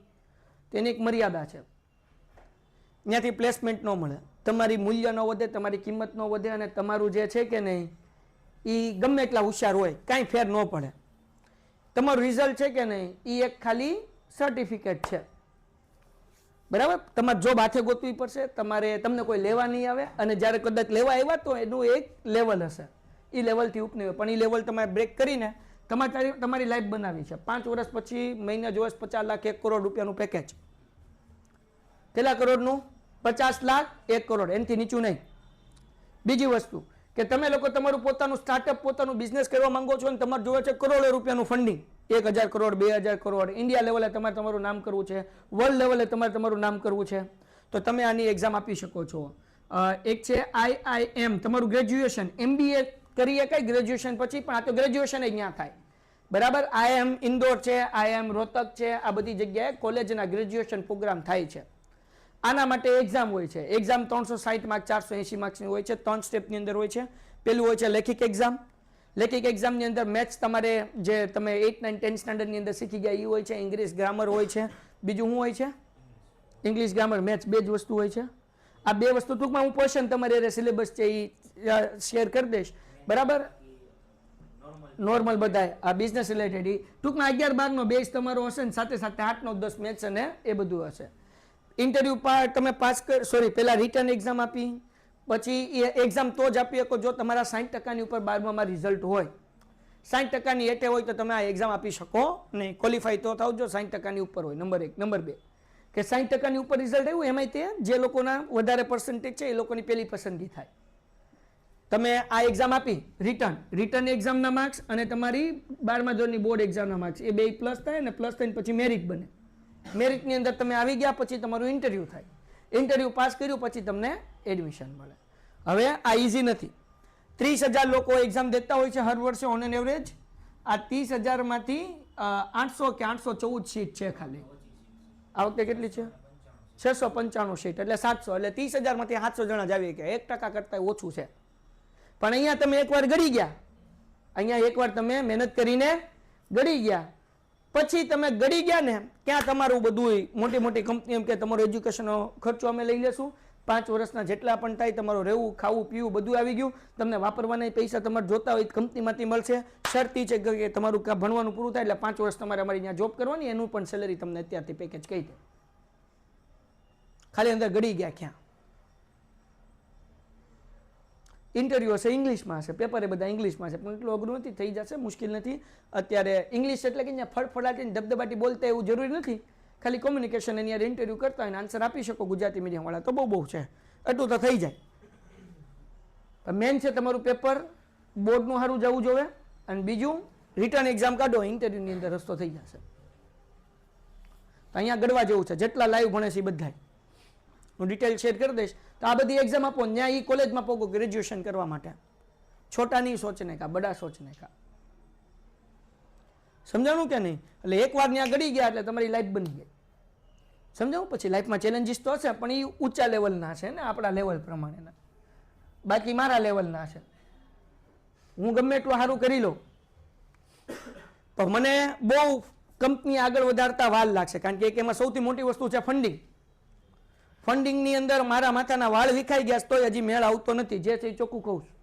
તેની એક મર્યાદા છે. ત્યાંથી પ્લેસમેન્ટ ન મળે, તમારી મૂલ્ય ન વધે, તમારી કિંમત ન વધે, અને તમારું જે છે કે નહીં એ ગમે એટલા હોશિયાર હોય કાંઈ ફેર ન પડે. તમારું રિઝલ્ટ છે કે નહીં એ એક ખાલી સર્ટિફિકેટ છે. બરાબર? તમારે જોબ હાથે ગોતવી પડશે, તમને કોઈ લેવા નહીં આવે, અને જ્યારે કદાચ લેવા આવ્યા તો એનું એક લેવલ હશે, એ લેવલથી ઉપર નહીં હોય. પણ એ લેવલ તમારે બ્રેક કરીને તમારી લાઈફ બનાવી છે. 5 વર્ષ પછી મહિને જોશ 50 લાખ 1 કરોડ રૂપિયાનું પેકેજ. કેટલા કરોડનું? 50 લાખ 1 કરોડ, એનાથી નીચું નહીં. બીજી વસ્તુ કે તમે લોકો તમારું પોતાનું સ્ટાર્ટઅપ, પોતાનું બિઝનેસ કરવા માંગો છો અને તમારે જોવે છે કરોડો રૂપિયાનું ફંડિંગ, 1000 કરોડ, 2000 કરોડ. ઇન્ડિયા લેવલે તમારે તમારું નામ કરવું છે, વર્લ્ડ લેવલે તમારે તમારું નામ કરવું છે, તો તમે આની એક્ઝામ આપી શકો છો. એક છે IIM, તમારું ગ્રેજ્યુએશન, MBA કરી શકાય ગ્રેજ્યુએશન પછી, પણ આ તો ગ્રેજ્યુએશન જ ત્યાં થાય. બરાબર? IIM ઇન્દોર છે, IIM રોહતક છે, આ બધી જગ્યાએ કોલેજના ગ્રેજ્યુએશન પ્રોગ્રામ થાય છે. આના માટે એક્ઝામ હોય છે. એક્ઝામ 360 માર્ક, 480 માર્ક્સની હોય છે. 3 સ્ટેપની અંદર હોય છે. પેલું હોય છે લેખિક એક્ઝામ. લેખિક એક્ઝામની અંદર મેથ્સ તમારે જે તમે 8, 9, 10 સ્ટાન્ડર્ડની અંદર શીખી ગયા એ હોય છે. ઇંગ્લિશ ગ્રામર હોય છે. બીજું શું હોય છે? ઇંગ્લિશ ગ્રામર, મેથ્સ, બે જ વસ્તુ હોય છે. આ બે વસ્તુ ટૂંકમાં હું પોર્શન તમારે સિલેબસ છે એ શેર કરી દઈશ. બરાબર? નોર્મલ બધાય આ બિઝનેસ રિલેટેડ ટૂંકમાં 11, 12નો બેઝ તમારો હશે, ને સાથે સાથે 8, 9, 10 મેથ્સ અને એ બધું હશે. ઇન્ટરવ્યુ તમે પાસ પહેલા રિટર્ન એક્ઝામ આપી, પછી એ એક્ઝામ તો જ આપી શકો જો તમારા 60% ઉપર 12માં રિઝલ્ટ હોય. 60% હેઠે હોય તો તમે આ એક્ઝામ આપી શકો નહીં. ક્વોલિફાય તો થાવ જો 60% ઉપર હોય. નંબર 1. નંબર 2 કે 60% ઉપર રિઝલ્ટ આવ્યું, એમાંય તે જે લોકોના વધારે પર્સન્ટેજ છે એ લોકોની પહેલી પસંદગી થાય. તમે આ એક્ઝામ આપી, રિટર્ન એક્ઝામના માર્ક્સ અને તમારી 12મા ધોરણની બોર્ડ એક્ઝામના માર્ક્સ, એ બે પ્લસ થાય, અને પ્લસ થઈને પછી મેરિટ બને. મેરિટની અંદર તમે આવી ગયા પછી તમારું ઇન્ટરવ્યુ થાય. ઇન્ટરવ્યુ પાસ કર્યું પછી તમને એડમિશન મળે. હવે આ ઇઝી નથી. 30,000 લોકો એક્ઝામ દેતા હોય છે હર વર્ષે ઓન એન એવરેજ. આ 30,000માંથી 800 કે 814 સીટ છે ખાલી. આ વખતે કેટલી છે? 695 સીટ, એટલે 700, એટલે 30,000માંથી 700 જણા જ આવી ગયા. 1% કરતા ઓછું છે. પણ અહીંયા તમે એકવાર ગળી ગયા, અહીંયા એકવાર તમે મહેનત કરીને ગળી ગયા, પછી તમે ગળી ગયા ને ક્યાં તમારું બધું મોટી મોટી કંપની એમ કે તમારો એજ્યુકેશનનો ખર્ચો અમે લઈ લેશું, 5 વર્ષના જેટલા પણ થાય તમારું રહેવું, ખાવું, પીવું બધું આવી ગયું, તમને વાપરવાના પૈસા તમારે જોતા હોય કંપનીમાંથી મળશે. શરતી છે કે તમારું ભણવાનું પૂરું થાય એટલે 5 વર્ષ તમારે અમારી ત્યાં જોબ કરવાની, એનું પણ સેલરી તમને અત્યારથી પેકેજ કહી દે. ખાલી અંદર ગળી ગયા ક્યાં? ઇન્ટરવ્યુ હશે ઇંગ્લિશમાં હશે, પેપર એ બધા ઇંગ્લિશમાં છે, પણ એટલું અઘરું નથી, થઈ જશે, મુશ્કેલ નથી. અત્યારે ઇંગ્લિશ એટલે કે અહીંયા ફળફળાટી ધબધબાટી બોલતા એવું જરૂરી નથી. ખાલી કોમ્યુનિકેશન એની યાર ઇન્ટરવ્યુ કરતા હોય આન્સર આપી શકો ગુજરાતી મીડિયમવાળા તો બહુ છે, એટલું તો થઈ જાય. મેન છે તમારું પેપર બોર્ડનું સારું જવું જોઈએ, અને બીજું રિટર્ન એક્ઝામ કાઢો, ઇન્ટરવ્યુની અંદર રસ્તો થઈ જશે. અહીંયા ગળવા જેવું છે, જેટલા લાઈવ ભણે છે એ બધા હું ડિટેલ શેર કરી દઈશ. તો આ બધી એક્ઝામ આપો, ત્યાં એ કોલેજમાં પોગો ગ્રેજ્યુએશન કરવા માટે. છોટા નહીં સોચને કા, બડા સોચને કા. સમજાણું કે નહીં? એટલે એકવાર ત્યાં ગળી ગયા એટલે તમારી લાઈફ બની ગઈ. સમજાવું? પછી લાઈફમાં ચેલેન્જીસ તો હશે, પણ એ ઊંચા લેવલના છે ને, આપણા લેવલ પ્રમાણેના. બાકી મારા લેવલના છે. હું ગમે એટલું સારું કરી લઉં પણ મને બહુ કંપની આગળ વધારતા વાર લાગશે, કારણ કે એમાં સૌથી મોટી વસ્તુ છે ફંડિંગ. ફંડિંગની અંદર મારા માથાના વાળ વિખાઈ ગયા તોય હજી મેળ આવતો નથી, જે છે ચોખ્ખું કહું છું.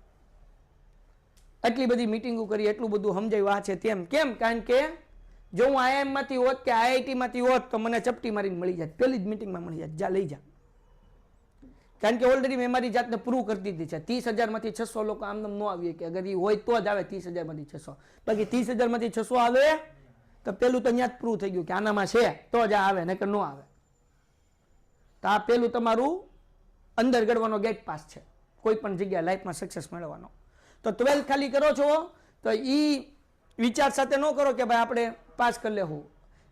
એટલી બધી મિટિંગો કરી, એટલું બધું સમજાયું આ છે તેમ. કેમ? કારણ કે જો હું IIM માંથી હોત કે IIT માંથી હોત તો મને ચપટી મારીને મળી જાય, પહેલી જ મિટિંગમાં મળી જાય, જા લઈ જા. કારણ કે ઓલરેડી મેં મારી જાતને પ્રૂવ કરી દીધી છે. 30,000 માંથી 600 લોકો આમ ન આવીએ કે અગર એ હોય તો જ આવે 30,000 માંથી 600. બાકી 30,000 માંથી 600 આવે તો પેલું તો અહીંયા જ પ્રૂવ થઈ ગયું કે આનામાં છે તો જ આવે, નકર ન આવે. તો આ પેલું તમારું અંદર ગળવાનો ગેટ પાસ છે કોઈ પણ જગ્યાએ લાઈફમાં સક્સેસ મેળવવાનો. તો 12th ખાલી કરો છો તો ઈ વિચાર સાથે ન કરો કે ભાઈ આપણે પાસ કરી લેવું.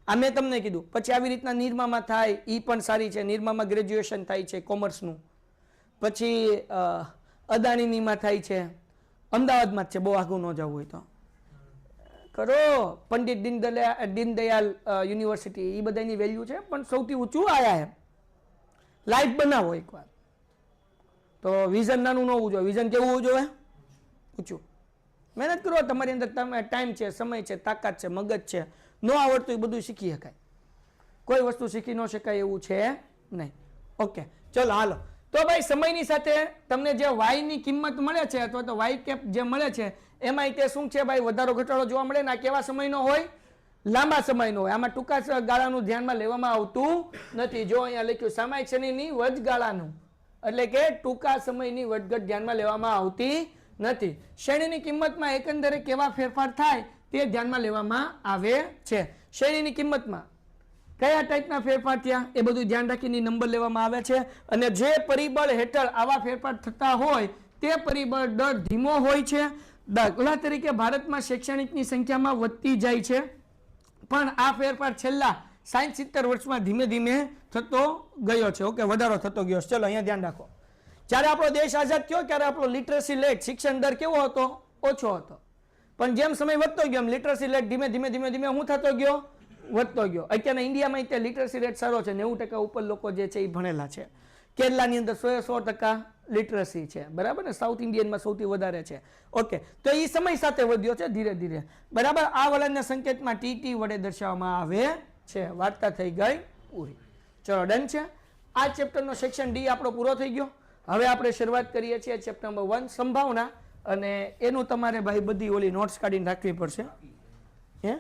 આ મેં તમને કીધું. પછી આવી રીતના નિરમામાં થાય, ઈ પણ સારી છે. નિરમામાં ગ્રેજ્યુએશન થાય છે કોમર્સનું. પછી અદાણીનીમાં થાય છે, અમદાવાદમાં જ છે, બહુ આઘું ન જવું હોય તો કરો. પંડિત દીનદયાલ યુનિવર્સિટી, એ બધાની વેલ્યુ છે, પણ સૌથી ઊંચું આયા એમ લાઈફ બનાવો એકવાર. તો વિઝન નાનું ન હોવું જોઈએ, વિઝન કેવું હોવું જોઈએ? ઊંચું. મહેનત કરો, તમારી અંદર ટાઈમ છે, સમય છે, તાકાત છે, મગજ છે. ન આવડતું એ બધું શીખી શકાય, કોઈ વસ્તુ શીખી ન શકાય એવું છે નહીં. ઓકે, ચલો હાલો. તો ભાઈ સમયની સાથે તમને જે વાયની કિંમત મળે છે અથવા તો વાય કેપ જે મળે છે એમાં તે શું છે ભાઈ, વધારો ઘટાડો જોવા મળે ને. આ કેવા સમયનો હોય? લાંબા સમયનો હોય. આમાં ટૂંકા ગાળાનું ધ્યાનમાં લેવામાં આવતું નથી. જો અહીંયા લખ્યું સામાયિક શ્રેણીની વચગાળાનું, એટલે કે ટૂંકા સમયની વધઘટ ધ્યાનમાં લેવામાં આવતી નથી. શ્રેણીની કિંમતમાં એકંદરે કેવા ફેરફાર થાય તે ધ્યાનમાં લેવામાં આવે છે. શ્રેણીની કિંમતમાં કયા ટાઈપના ફેરફાર થયા એ બધું ધ્યાન રાખીને નંબર લેવામાં આવે છે. અને જે પરિબળ હેઠળ આવા ફેરફાર થતા હોય તે પરિબળ દર ધીમો હોય છે. દાખલા તરીકે ભારતમાં શૈક્ષણિકની સંખ્યામાં વધતી જાય છે, પણ આ ફેરફાર છેલ્લા 60-70 વર્ષમાં ધીમે ધીમે થતો ગયો છે. ઓકે, વધારો થતો ગયો. ચલો અહીંયા ધ્યાન રાખો. જ્યારે આપણો દેશ આઝાદ થયો ત્યારે આપણો લિટરસી રેટ, શિક્ષણ દર કેવો હતો? ઓછો હતો. પણ જેમ સમય વધતો ગયો એમ લિટરસી રેટ ધીમે ધીમે ધીમે ધીમે શું થતો ગયો? વધતો ગયો. અત્યારના ઇન્ડિયામાં તે લિટરસી રેટ સારો છે, 90% ઉપર લોકો જે છે એ ભણેલા છે. કેરલાની અંદર 100% લિટરસી છે, બરાબર ને. સાઉથ ઇન્ડિયનમાં સૌથી વધારે છે. ઓકે, તો એ સમય સાથે વધ્યો છે ધીરે ધીરે, બરાબર. આ વલણના સંકેતમાં ટી વડે દર્શાવવામાં આવે છે. વાર્તા થઈ ગઈ પૂરી. ચલો ડન છે. આ ચેપ્ટરનો સેક્શન ડી આપણો પૂરો થઈ ગયો. હવે આપણે શરૂઆત કરીએ છીએ ચેપ્ટર નંબર 1 સંભાવના. અને એનું તમારે ભાઈ બધી ઓલી નોટ્સ કાઢીને રાખવી પડશે. હે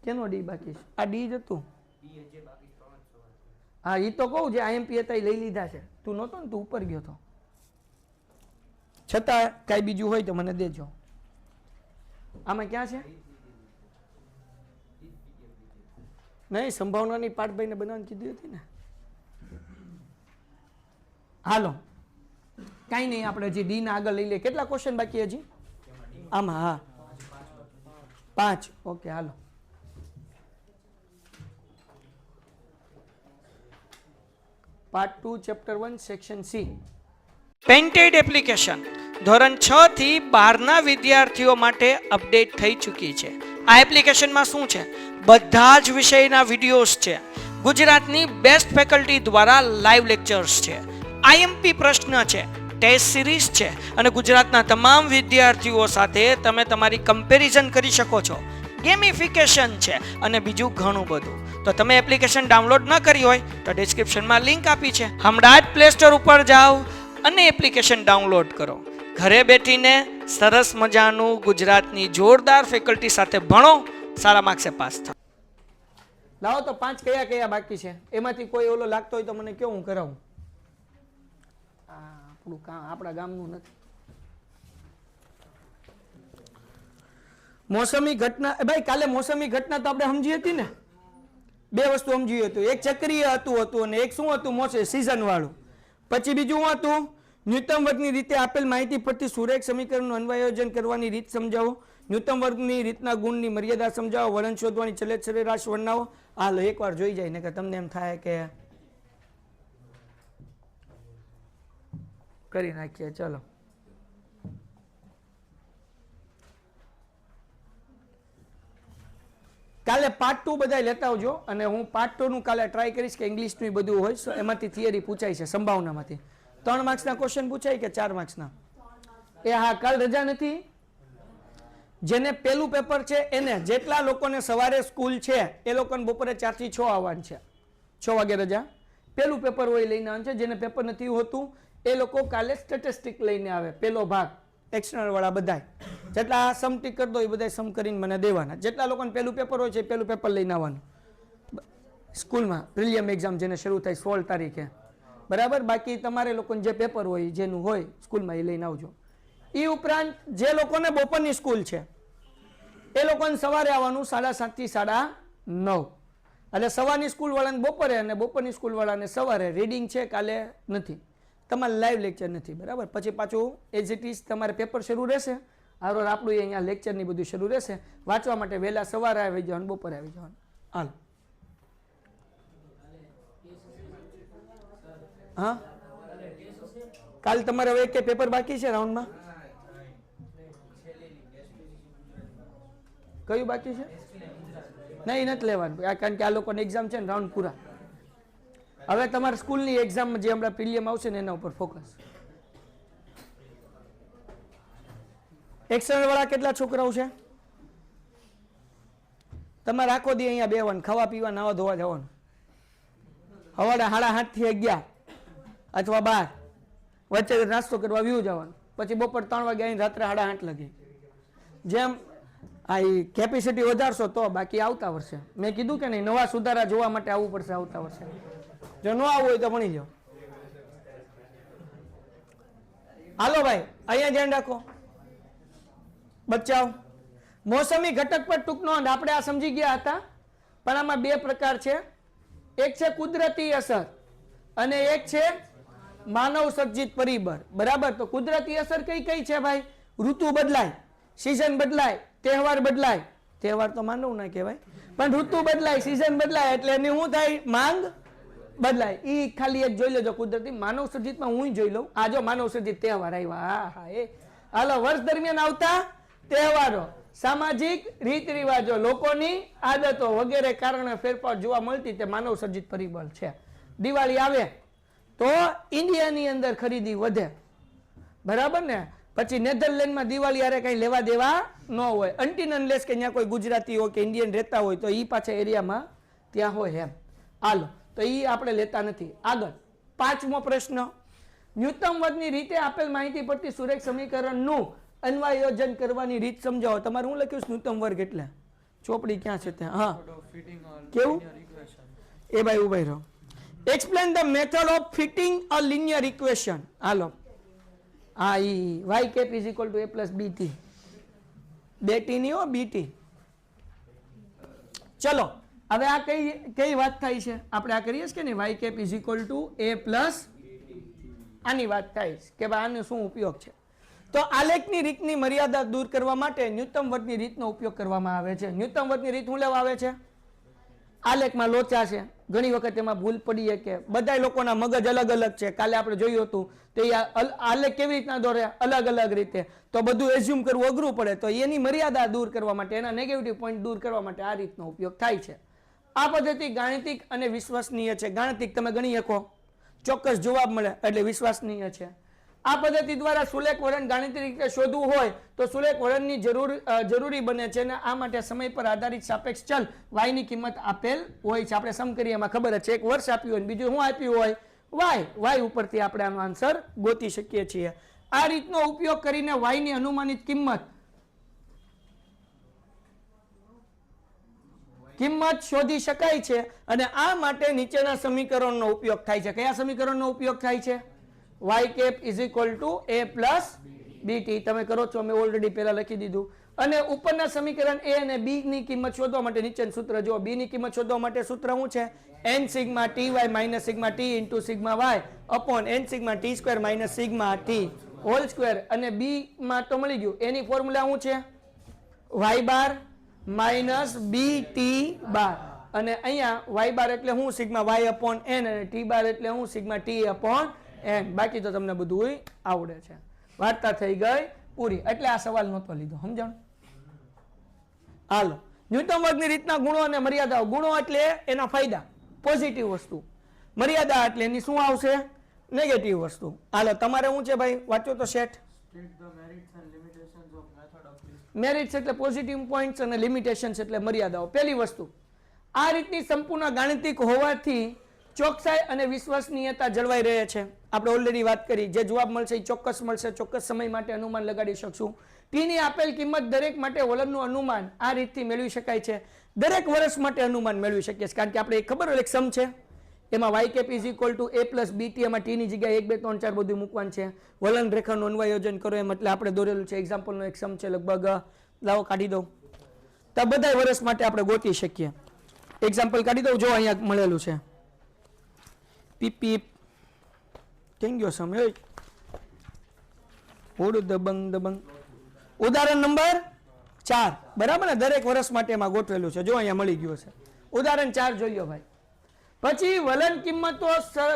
કેનો ડી બાકી છે? આ ડી જ હતું. હા, એ તો કહું જે IMP હતા એ લઈ લીધા છે. તું નહોતો ને, તું ઉપર ગયો તો. છતાં કાંઈ બીજું હોય તો મને દેજો. આમાં ક્યાં છે? નહીં, સંભાવનાની પાઠભાઈને બનાવવાની કીધી હતી ને. હાલો, કાંઈ નહીં, આપણે હજી ડી ના આગળ લઈ લઈએ. કેટલા ક્વેશ્ચન બાકી હજી આમાં? હા, 5. Okay, hello. Part 2 chapter 1 section C. પેન્ટેડ એપ્લિકેશન ધોરણ 6 થી 12 ના વિદ્યાર્થીઓ માટે અપડેટ થઈ ચૂકી છે. આ એપ્લિકેશનમાં શું છે? બધા જ વિષયના વિડીયોઝ છે. ગુજરાતની બેસ્ટ ફેકલ્ટી દ્વારા લાઈવ લેક્ચર્સ છે. IMP પ્રશ્ન છે, ટેસ્ટ સિરીઝ છે અને ગુજરાતના તમામ વિદ્યાર્થીઓ સાથે તમે તમારી કમ્પેરિઝન કરી શકો છો. ગેમિફિકેશન છે અને બીજું ઘણું બધું. તો તમે એપ્લિકેશન ડાઉનલોડ ન કરી હોય તો ડિસ્ક્રિપ્શનમાં લિંક આપી છે. હમણાં જ પ્લે સ્ટોર ઉપર જાઓ અને એપ્લિકેશન ડાઉનલોડ કરો. ઘરે બેઠીને સરસ મજાનું ગુજરાતની જોરદાર ફેકલ્ટી સાથે ભણો, સારા માર્ક્સે પાસ થાઓ. લાવો તો 5 કયા કયા બાકી છે એમાંથી કોઈ ઓલો લાગતો હોય તો મને કહો, હું કરાવું. આપણું કામ આપણા ગામનું નથી. મોસમી ઘટના, ભાઈ કાલે મોસમી ઘટના તો આપણે સમજી હતી ને. 2 વસ્તુ સમજી હતું. એક ચક્રીય હતું અને એક શું હતું? મોસમી સીઝન વાળું. પછી બીજું શું હતું? ન્યૂનતમ વર્ગની રીતે આપેલ માહિતી પરથી સુરેખ સમીકરણનું અન્વયોજન કરવાની રીત સમજાવો. ન્યૂનતમ વર્ગની રીતના ગુણની મર્યાદા સમજાવો. વલણ શોધવાની ચલિત સરેરાશ વર્ણવો. હાલો એકવાર જોઈ જાય ને કે તમને એમ થાય કે કરી નાખીએ. ચલો, કાલે પાર્ટ 2 બધા લેતા આવજો અને હું પાર્ટ 2 નું કાલે ટ્રાય કરીશ કે ઇંગ્લિશનું બધું હોય તો એમાંથી થિયરી પૂછાય છે. સંભાવનામાંથી 3 માર્ક્સના ક્વેશ્ચન પૂછાય કે 4 માર્ક્સના? એ હા, કાલ રજા નથી. જેને પેલું પેપર છે એને, જેટલા લોકોને સવારે સ્કૂલ છે એ લોકોને બપોરે 4 થી 6 આવવાનું છે. 6 વાગે રજા. પેલું પેપર હોય લઈને આવવાનું છે. જેને પેપર નથી હોતું એ લોકો કાલે સ્ટેટિસ્ટિક લઈને આવે, પેલો ભાગ. એક્સટર્નલ વાળા બધાય જેટલા સમ ટીક કરી દો એ બધા સમ કરીને મને દેવાના. જેટલા લોકોને પહેલું પેપર હોય છે પહેલું પેપર લઈને આવવાનું સ્કૂલમાં, પ્રિલિયમ એક્ઝામ જેને શરૂ થાય 16 તારીખે, બરાબર. બાકી તમારે લોકોને જે પેપર હોય જેનું હોય સ્કૂલમાં એ લઈને આવજો. એ ઉપરાંત જે લોકોને બપોરની સ્કૂલ છે એ લોકોને સવારે આવવાનું 7:30 થી 9:30. એટલે સવારની સ્કૂલવાળાને બપોરે અને બપોરની સ્કૂલવાળાને સવારે. રીડિંગ છે કાલે નથી, તમારે લાઈવ લેક્ચર નથી, બરાબર. પછી પાછું એઝ ઇટ ઇઝ તમારે પેપર શરૂ રહેશે, હારો આપણું અહીંયા લેક્ચરની બધું શરૂ રહેશે. વાંચવા માટે વહેલા સવારે આવી જવાનું, બપોરે આવી જવાનું. હાલ હા, કાલ તમારે હવે એક પેપર બાકી છે રાઉન્ડમાં? કયું બાકી છે? નહીં, નથી લેવાનું, કારણ કે આ લોકોની એક્ઝામ છે ને રાઉન્ડ પૂરા. હવે તમારા સ્કૂલની એક્ઝામ જે હમણાં પ્રિલિયમ આવશે ને એના ઉપર ફોકસ. એક્સટર્નલ વાળા કેટલા છોકરાઓ છે? તમારે આખો દી અહીંયા બેવાનું, ખાવા પીવા, નાવા ધોવા જવાનું. સવારે 8:30 થી 11 અથવા 12 વચ્ચે નાસ્તો કરવા વ્યૂ જવાનું. પછી બપોર 3 વાગે આવીને રાત્રે 8:30 લગી. જેમ આ કેપેસિટી વધારશો તો. બાકી આવતા વર્ષે મેં કીધું કે નહીં, નવા સુધારા જોવા માટે આવવું પડશે આવતા વર્ષે. જો ન આવવું હોય તો ભણી જાઓ. હાલો ભાઈ, અહીંયા ધ્યાન રાખો બચ્ચાઓ. મોસમી ઘટક પર ટૂંક નોંધ આપણે આ સમજી ગયા હતા, પણ આમાં બે પ્રકાર છે. એક છે કુદરતી અસર અને એક છે માનવ સર્જિત પરિબળ, બરાબર. તો કુદરતી અસર કઈ કઈ છે ભાઈ? ઋતુ બદલાય, સિઝન બદલાય, તહેવાર બદલાય. તહેવાર તો માનવ ના કહેવાય, પણ ઋતુ બદલાય, સિઝન બદલાય એટલે એની શું થાય? માંગ બદલાય. એ ખાલી એક જોઈ લેજો કુદરતી. માનવ સર્જિતમાં હું જોઈ લઉં. આ જો માનવ સર્જિત તહેવાર આવ્યા, હા એ હાલો, વર્ષ દરમિયાન આવતા તહેવારો, સામાજિક રીત રિવાજો, લોકોની આદતો વગેરે કારણે ફેરફાર જોવા મળતી તે માનવ સર્જિત પરિબળ છે. દિવાળી આવે તો ઇન્ડિયાની અંદર ખરીદી વધે, બરાબર ને. પછી નેધરલેન્ડમાં દિવાળી આરે કઈ લેવા દેવા ન હોય, અનટિલ અનલેસ કે ત્યાં કોઈ ગુજરાતી હોય કે ઇન્ડિયન રહેતા હોય તો એ પાછા એરિયામાં ત્યાં હોય એમ. હાલો, તો એ આપણે લેતા નથી. આગળ 5મો પ્રશ્ન, ન્યૂનતમ વર્ગની રીતે આપેલ માહિતી પરથી સુરેખ સમીકરણનું અન્વયોજન કરવાની રીત સમજાવો. તમારે હું લખ્યું ન્યૂનતમ વર્ગ એટલે ચોપડી ક્યાં છે ત્યાં? હા, કેવું? એ ભાઈ ઉભાઈ રહો. Explain the method of fitting a linear equation. Hello, હા, ઈ y cap is equal to a plus bt. બેટી ની હો, બીટી. ચલો હવે આ કઈ વાત થાય છે? આપણે આ કરીએ છીએ કે નહીં, y cap is equal to a plus, આની વાત થાય છે કે ભાઈ આનો શું ઉપયોગ છે. તો આલેખની રીતની મર્યાદા દૂર કરવા માટે ન્યૂનતમ વર્ગની રીતનો ઉપયોગ કરવામાં આવે છે. ન્યૂનતમ વર્ગની રીત શું લેવા આવે છે? આલેખમાં લોચા છે, ઘણી વખત એમાં ભૂલ પડીએ કે બધા લોકોના મગજ અલગ અલગ છે. કાલે આપણે જોયું હતું તો આલેખ કેવી રીતના દોરે? અલગ અલગ રીતે. તો બધું એઝ્યુમ કરવું અઘરું પડે. તો એની મર્યાદા દૂર કરવા માટે, એના નેગેટિવ પોઈન્ટ દૂર કરવા માટે આ રીતનો ઉપયોગ થાય છે. આ પદ્ધતિ ગાણિતિક અને વિશ્વસનીય છે. ગાણિતિક તમે ગણી શકો, ચોક્કસ જવાબ મળે એટલે વિશ્વસનીય છે. આ પદ્ધતિ દ્વારા સુલેખ વળન ગાણિતિક રીતે શોધવું હોય તો સુલેખ વળનની જરૂરી બને છે અને આ માટે સમય પર આધારિત સાપેક્ષ ચલ y ની કિંમત આપેલ હોય છે. આપણે સમ કરીએ એમાં ખબર છે, એક વર્ષ આપ્યું હોય બીજું શું આપ્યું હોય? y ઉપરથી આપણે આનો આન્સર ગોતી શકીએ છીએ. આ રીતનો ઉપયોગ કરીને y ની અનુમાનિત કિંમત શોધી શકાય છે અને આ માટે નીચેના સમીકરણનો ઉપયોગ થાય છે. કયા સમીકરણનો ઉપયોગ થાય છે? y cap is equal to a plus bt. તમે કરો છો, મેં ઓલરેડી પહેલા લખી દીધું. અને ઉપરના સમીકરણ a અને b ની કિંમત શોધવા માટે નીચેનું સૂત્ર જો. b ની કિંમત શોધવા માટે સૂત્ર શું છે? n sigma ty minus sigma t into sigma y upon n sigma t square minus sigma t whole square. અને b માં તો મળી ગયું. એની ફોર્મ્યુલા શું છે? y bar minus bt bar. અને અહીંયા y bar એટલે શું? sigma y upon n. અને t bar એટલે શું? sigma t upon n. બાકી તો તમને બધું આવડે છે. વાર્તા થઈ ગઈ પૂરી. એટલે આ સવાલ નહોતો લીધો, સમજાણ? હાલો, ન્યૂનતમ વર્ગની રીતના ગુણો અને મર્યાદાઓ. ગુણો એટલે એના ફાયદા, પોઝિટિવ વસ્તુ. મર્યાદા એટલે એની શું આવશે? નેગેટિવ વસ્તુ. હાલો, તમારે શું છે ભાઈ? વાંચો તો સેટ. મેરિટ્સ એટલે પોઝિટિવ પોઈન્ટ્સ અને લિમિટેશન્સ એટલે મર્યાદાઓ. પહેલી વસ્તુ, આ રીતની સંપૂર્ણ ગાણિતિક હોવાથી ચોકસાઈ અને વિશ્વસનીયતા જળવાઈ રહે છે. આપણે ઓલરેડી વાત કરી, જે જવાબ મળશે એ ચોક્કસ મળશે, ચોક્કસ સમય માટે અનુમાન લગાડી શકશું. ટી ની આપેલ કિંમત દરેક માટે વલણનું અનુમાન આ રીતથી મેળવી શકાય છે. દરેક વર્ષ માટે અનુમાન મેળવી શકીએ છીએ, કારણ કે આપણે ખબર હોય એક સમ છે, એમાં y cap is equal to a plus bt, એમાં t ની જગ્યાએ 1 2 3 4 બધું મૂકવાનું છે. વલણ રેખાનું અન્વયોજન કરો એમ એટલે આપણે દોરેલું છે. એક્ઝામ્પલનો એક સમ છે, લગભગ લાવો કાઢી દઉં તો બધા વર્ષ માટે આપણે ગોતી શકીએ. એક્ઝામ્પલ કાઢી દઉં, જો અહીંયા મળેલું છે. પીપી કેમ ગયો સમય ઓડું દબંગ દબંગ. ઉદાહરણ નંબર 4, બરાબર ને, દરેક વર્ષ માટે એમાં ગોઠવેલું છે. જો અહીંયા મળી ગયું છે. ઉદાહરણ 4 જોઈ લો ભાઈ. પછી વલણ કિંમતો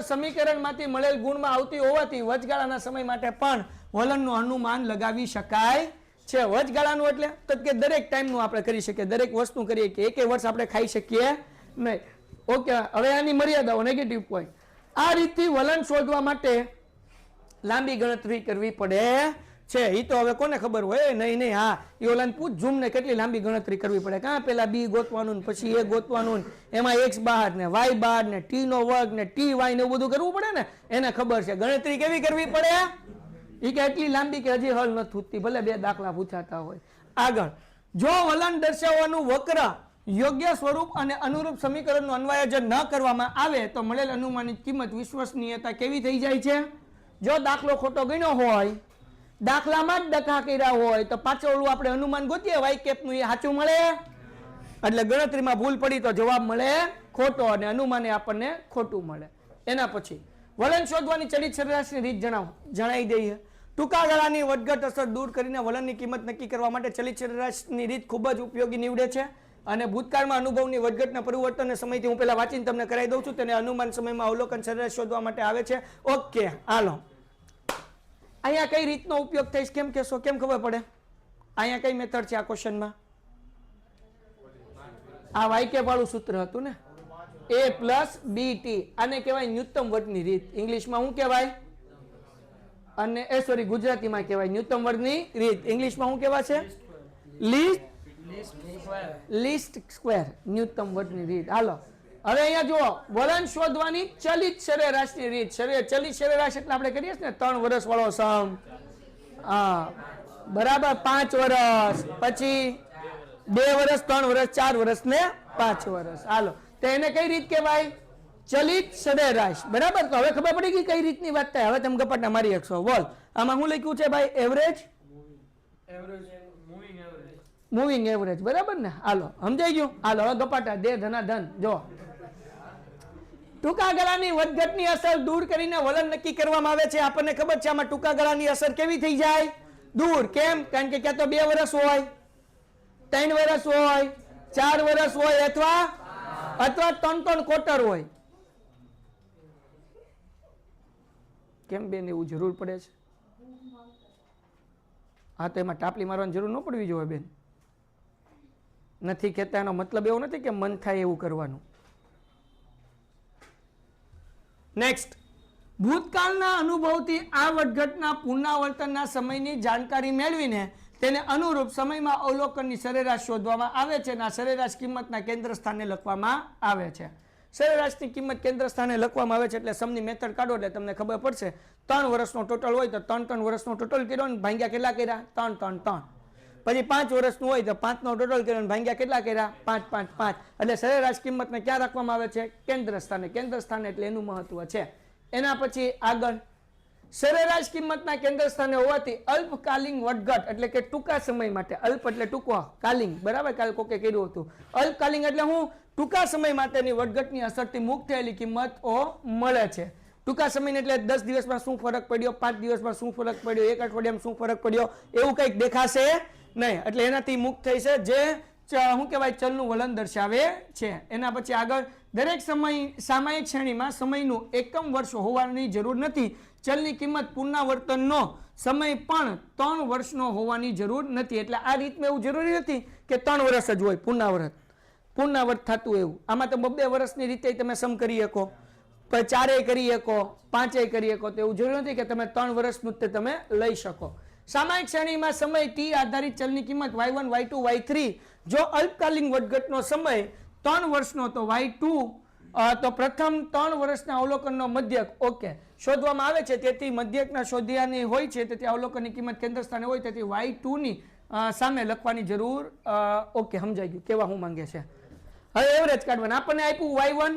સમીકરણમાંથી મળેલ ગુણમાં આવતી હોવાથી વચગાળાના સમય માટે પણ વલણનું અનુમાન લગાવી શકાય છે. વચગાળાનું એટલે તો કે દરેક ટાઈમનું આપણે કરી શકીએ, દરેક વસ્તુ કરીએ કે એક વર્ષ આપણે ખાઈ શકીએ નહીં. ઓકે, હવે આની મર્યાદાઓ, નેગેટિવ પોઈન્ટ. આ રીતથી વલણ શોધવા માટે લાંબી ગણતરી કરવી પડે છે. એ તો હવે કોને ખબર હોય? નહીં નહીં, હા એ ઓલાને પૂછ, ઝૂમ ને કેટલી લાંબી ગણતરી કરવી પડે. કાં પેલા બી ગોતવાનું, પછી એ ગોતવાનું, એમાં એક્સ બહાર ને વાય બહાર ને ટી નો વર્ગ ને ટી વાય ને એવું બધું કરવું પડે ને. એને ખબર છે ગણતરી કેવી કરવી પડે. એ કે એટલી લાંબી કે હજી હલ નથી થતી, ભલે 2 દાખલા પૂછાતા હોય. આગળ, જો વલણ દર્શાવવાનું વક્ર યોગ્ય સ્વરૂપ અને અનુરૂપ સમીકરણનું અન્વયોજન ન કરવામાં આવે તો મળેલ અનુમાનિત કિંમત વિશ્વસનીયતા કેવી થઈ જાય છે? જો દાખલો ખોટો ગણ્યો હોય, દાખલામાં જ ડખા કર્યા હોય, તો પાછળ ઓલું આપણે અનુમાન ગોતીએ વાય કેપનું, એ સાચું મળે. એટલે ગણતરીમાં ભૂલ પડી તો જવાબ મળે ખોટો, અને અનુમાને આપણને ખોટું મળે. એના પછી વલણ શોધવાની ચલિત સરેરાશની રીત જણાવી દઈએ. ટૂંકા ગાળાની વધઘટ અસર દૂર કરીને વલણની કિંમત નક્કી કરવા માટે ચલિત સરેરાશની રીત ખૂબ જ ઉપયોગી નીવડે છે. અને ભૂતકાળમાં અનુભવની વધઘટના પરિવર્તન સમયથી હું પહેલા વાંચીને તમને કરાવી દઉં છું. તેને અનુમાન સમયમાં અવલોકન સરેરાશ શોધવા માટે આવે છે. ઓકે, હાલો, અહીંયા કઈ રીતનો ઉપયોગ થઈશ કેમ કહેશો? કેમ ખબર પડે? અહીંયા કઈ મેથડ છે આ ક્વેશ્ચનમાં? આ વાય કેપ વાળું સૂત્ર હતું ને, a પ્લસ બીટી. આને કહેવાય ન્યૂનતમ વર્ગની રીત. ઇંગ્લિશમાં શું કહેવાય? અને ગુજરાતીમાં કહેવાય ન્યૂનતમ વર્ગની રીત. ઇંગ્લિશમાં શું કહેવાય છે? લીસ્ટ સ્ક્વેર, ન્યૂનતમ વર્ગની રીત. હાલો, હવે અહીંયા જુઓ, વલણ શોધવાની ચલિત સરેરાશની રીત. ચલિત સરેરાશ એટલે આપણે કરીએ ને 3 વર્ષ વાળો સમ, હા બરાબર, 5 વર્ષ, પછી 2 વર્ષ, 3 વર્ષ, 4 વર્ષ ને 5 વર્ષ. હાલો, તો એને કઈ રીત કહેવાય? ચલિત સરેરાશ. બરાબર, તો હવે ખબર પડી ગઈ કઈ રીતની વાત થાય. હવે તમે ગપાટા મારી શકશો. બોલ, આમાં શું લખ્યું છે ભાઈ? એવરેજ, મૂવિંગ એવરેજ, બરાબર ને? હાલો, સમજાઈ ગયું? હાલો, હવે ગપાટા દે ધના ધન. જો, ટૂંકા ગાળાની વધઘટની અસર દૂર કરીને વલણ નક્કી કરવામાં આવે છે. આપણને ખબર છે આમાં ટૂંકા ગાળાની અસર કેવી થઈ જાય? દૂર. કેમ? કારણ કે ક્યાં તો 2 વર્ષ હોય, 3 વર્ષ હોય, 4 વર્ષ હોય, અથવા 3 ક્વાર્ટર હોય. કેમ બેન એવું જરૂર પડે છે? હા, તો એમાં ટાપલી મારવાની જરૂર ન પડવી જોઈએ બેન. નથી કહેતા એનો મતલબ એવો નથી કે મન થાય એવું કરવાનું. નેક્સ્ટ, ભૂતકાળના અનુભવથી આ વધઘટના પુનરાવર્તનના સમયની જાણકારી મેળવીને તેને અનુરૂપ સમયમાં અવલોકનની સરેરાશ શોધવામાં આવે છે. અને આ સરેરાશ કિંમતના કેન્દ્ર સ્થાને લખવામાં આવે છે. સરેરાશની કિંમત કેન્દ્ર સ્થાને લખવામાં આવે છે એટલે સમની મેથડ કાઢો એટલે તમને ખબર પડશે. 3 વર્ષનો ટોટલ હોય તો 3 વર્ષનો ટોટલ કર્યો ને ભાંગ્યા કેટલા કર્યા? 3. પછી 5 વર્ષનું હોય તો 5 નો ટોટલ કર્યો ને ભાંગ્યા કેટલા કર્યા? 5. એટલે સરેરાશ કિંમતને ક્યાં રાખવામાં આવે છે? કેન્દ્ર સ્થાને. કેન્દ્ર સ્થાને એટલે એનું મહત્વ છે. એના પછી આગળ, સરેરાશ કિંમતના કેન્દ્ર સ્થાને હોવાથી અલ્પકાલીન વધઘટ એટલે કે ટૂંકા સમય માટે, અલ્પ એટલે ટૂંકો, કાલીન, બરાબર, કાલે કોકે કર્યું હતું. અલ્પકાલીન એટલે હું? ટૂંકા સમય માટેની વધઘટની અસરથી મુક્ત થયેલી કિંમતો મળે છે. ટૂંકા સમય એટલે 10 દિવસમાં શું ફરક પડ્યો, 5 દિવસમાં શું ફરક પડ્યો, 1 અઠવાડિયામાં શું ફરક પડ્યો, એવું કંઈક દેખાશે નહીં. એટલે એનાથી મુક્ત થઈ છે, જે શું કહેવાય? ચલનું વલણ દર્શાવે છે. એના પછી આગળ, દરેક સામયિક શ્રેણીમાં સમયનું એકમ વર્ષ હોવાની જરૂર નથી. ચલની કિંમત પુનરાવર્તનનો સમય પણ 3 વર્ષનો હોવાની જરૂર નથી. એટલે આ રીતમાં એવું જરૂરી નથી કે 3 વર્ષ જ હોય પુનરાવર્ત થતું એવું. આમાં તો 2 વર્ષની રીતે તમે સમ કરી શકો, 4 કરી શકો, 5 કરી શકો. તો એવું જરૂરી નથી કે તમે 3 વર્ષનું જ તમે લઈ શકો. સામયિક શ્રેણીમાં સમય ટી આધારિત ચલની કિંમત y1, y2, y3 જો અલ્પકાલીન વધઘટનો સમય 3 વર્ષનો તો y2 તો પ્રથમ 3 વર્ષના અવલોકનનો મધ્યક ઓકે શોધવામાં આવે છે, તેથી મધ્યકના શોધ્યાની હોય છે, તેથી અવલોકનની કિંમત કેન્દ્ર સ્થાને હોય, તેથી y2 ની સામે લખવાની જરૂર ઓકે સમજાઈ ગયું કેવા હું માંગે છે. હવે એવરેજ કાઢવાના. આપણને આપ્યું y1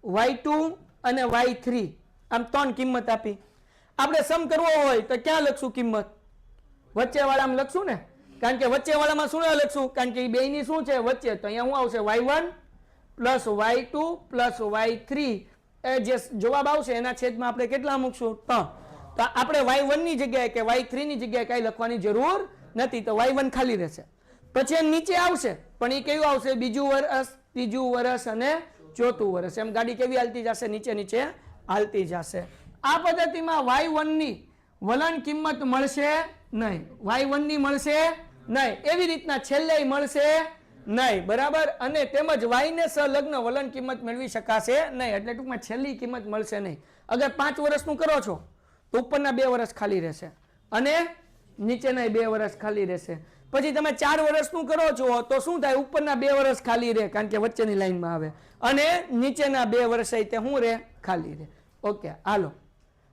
y2 અને y3 આમ 3 કિંમત આપી. આપણે સમ કરવો હોય તો ક્યાં લખશું કિંમત? વચ્ચેવાળામાં લખશું ને, કારણ કે વચ્ચેવાળામાં શું લખશું, કારણ કે એ બેયની શું છે વચ્ચે, તો અહીંયા શું આવશે y1 plus y2 plus y3 એ જે જવાબ આવશે એના છેદમાં આપણે કેટલા મૂકશું 3. તો આપણે y1 ની જગ્યાએ કે y3 ની જગ્યાએ કઈ લખવાની જરૂર નથી, તો y1 ખાલી રહેશે. પછી નીચે આવશે, પણ એ કેવું આવશે? બીજું વર્ષ, ત્રીજું વર્ષ અને ચોથું વર્ષ, એમ ગાડી કેવી હાલતી જશે? નીચે નીચે હાલતી જશે. આ પદ્ધતિમાં y1 ની વલણ કિંમત મળશે નહીં, y1 ની મળશે નહીં, એવી રીતના છેલ્લે મળશે નહીં, બરાબર. અને તેમજ y ને સંલગ્ન વલણ કિંમત મેળવી શકાશે નહીં, એટલે ટૂંકમાં છેલ્લી કિંમત મળશે નહીં. અગર 5 વર્ષનું કરો છો તો ઉપરના 2 વર્ષ ખાલી રહેશે અને નીચેના 2 વર્ષ ખાલી રહેશે. પછી તમે 4 વર્ષનું કરો છો તો શું થાય? ઉપરના 2 વર્ષ ખાલી રહે, કારણ કે વચ્ચેની લાઈનમાં આવે, અને નીચેના 2 વર્ષ તે શું રહે? ખાલી રહે. ઓકે, હાલો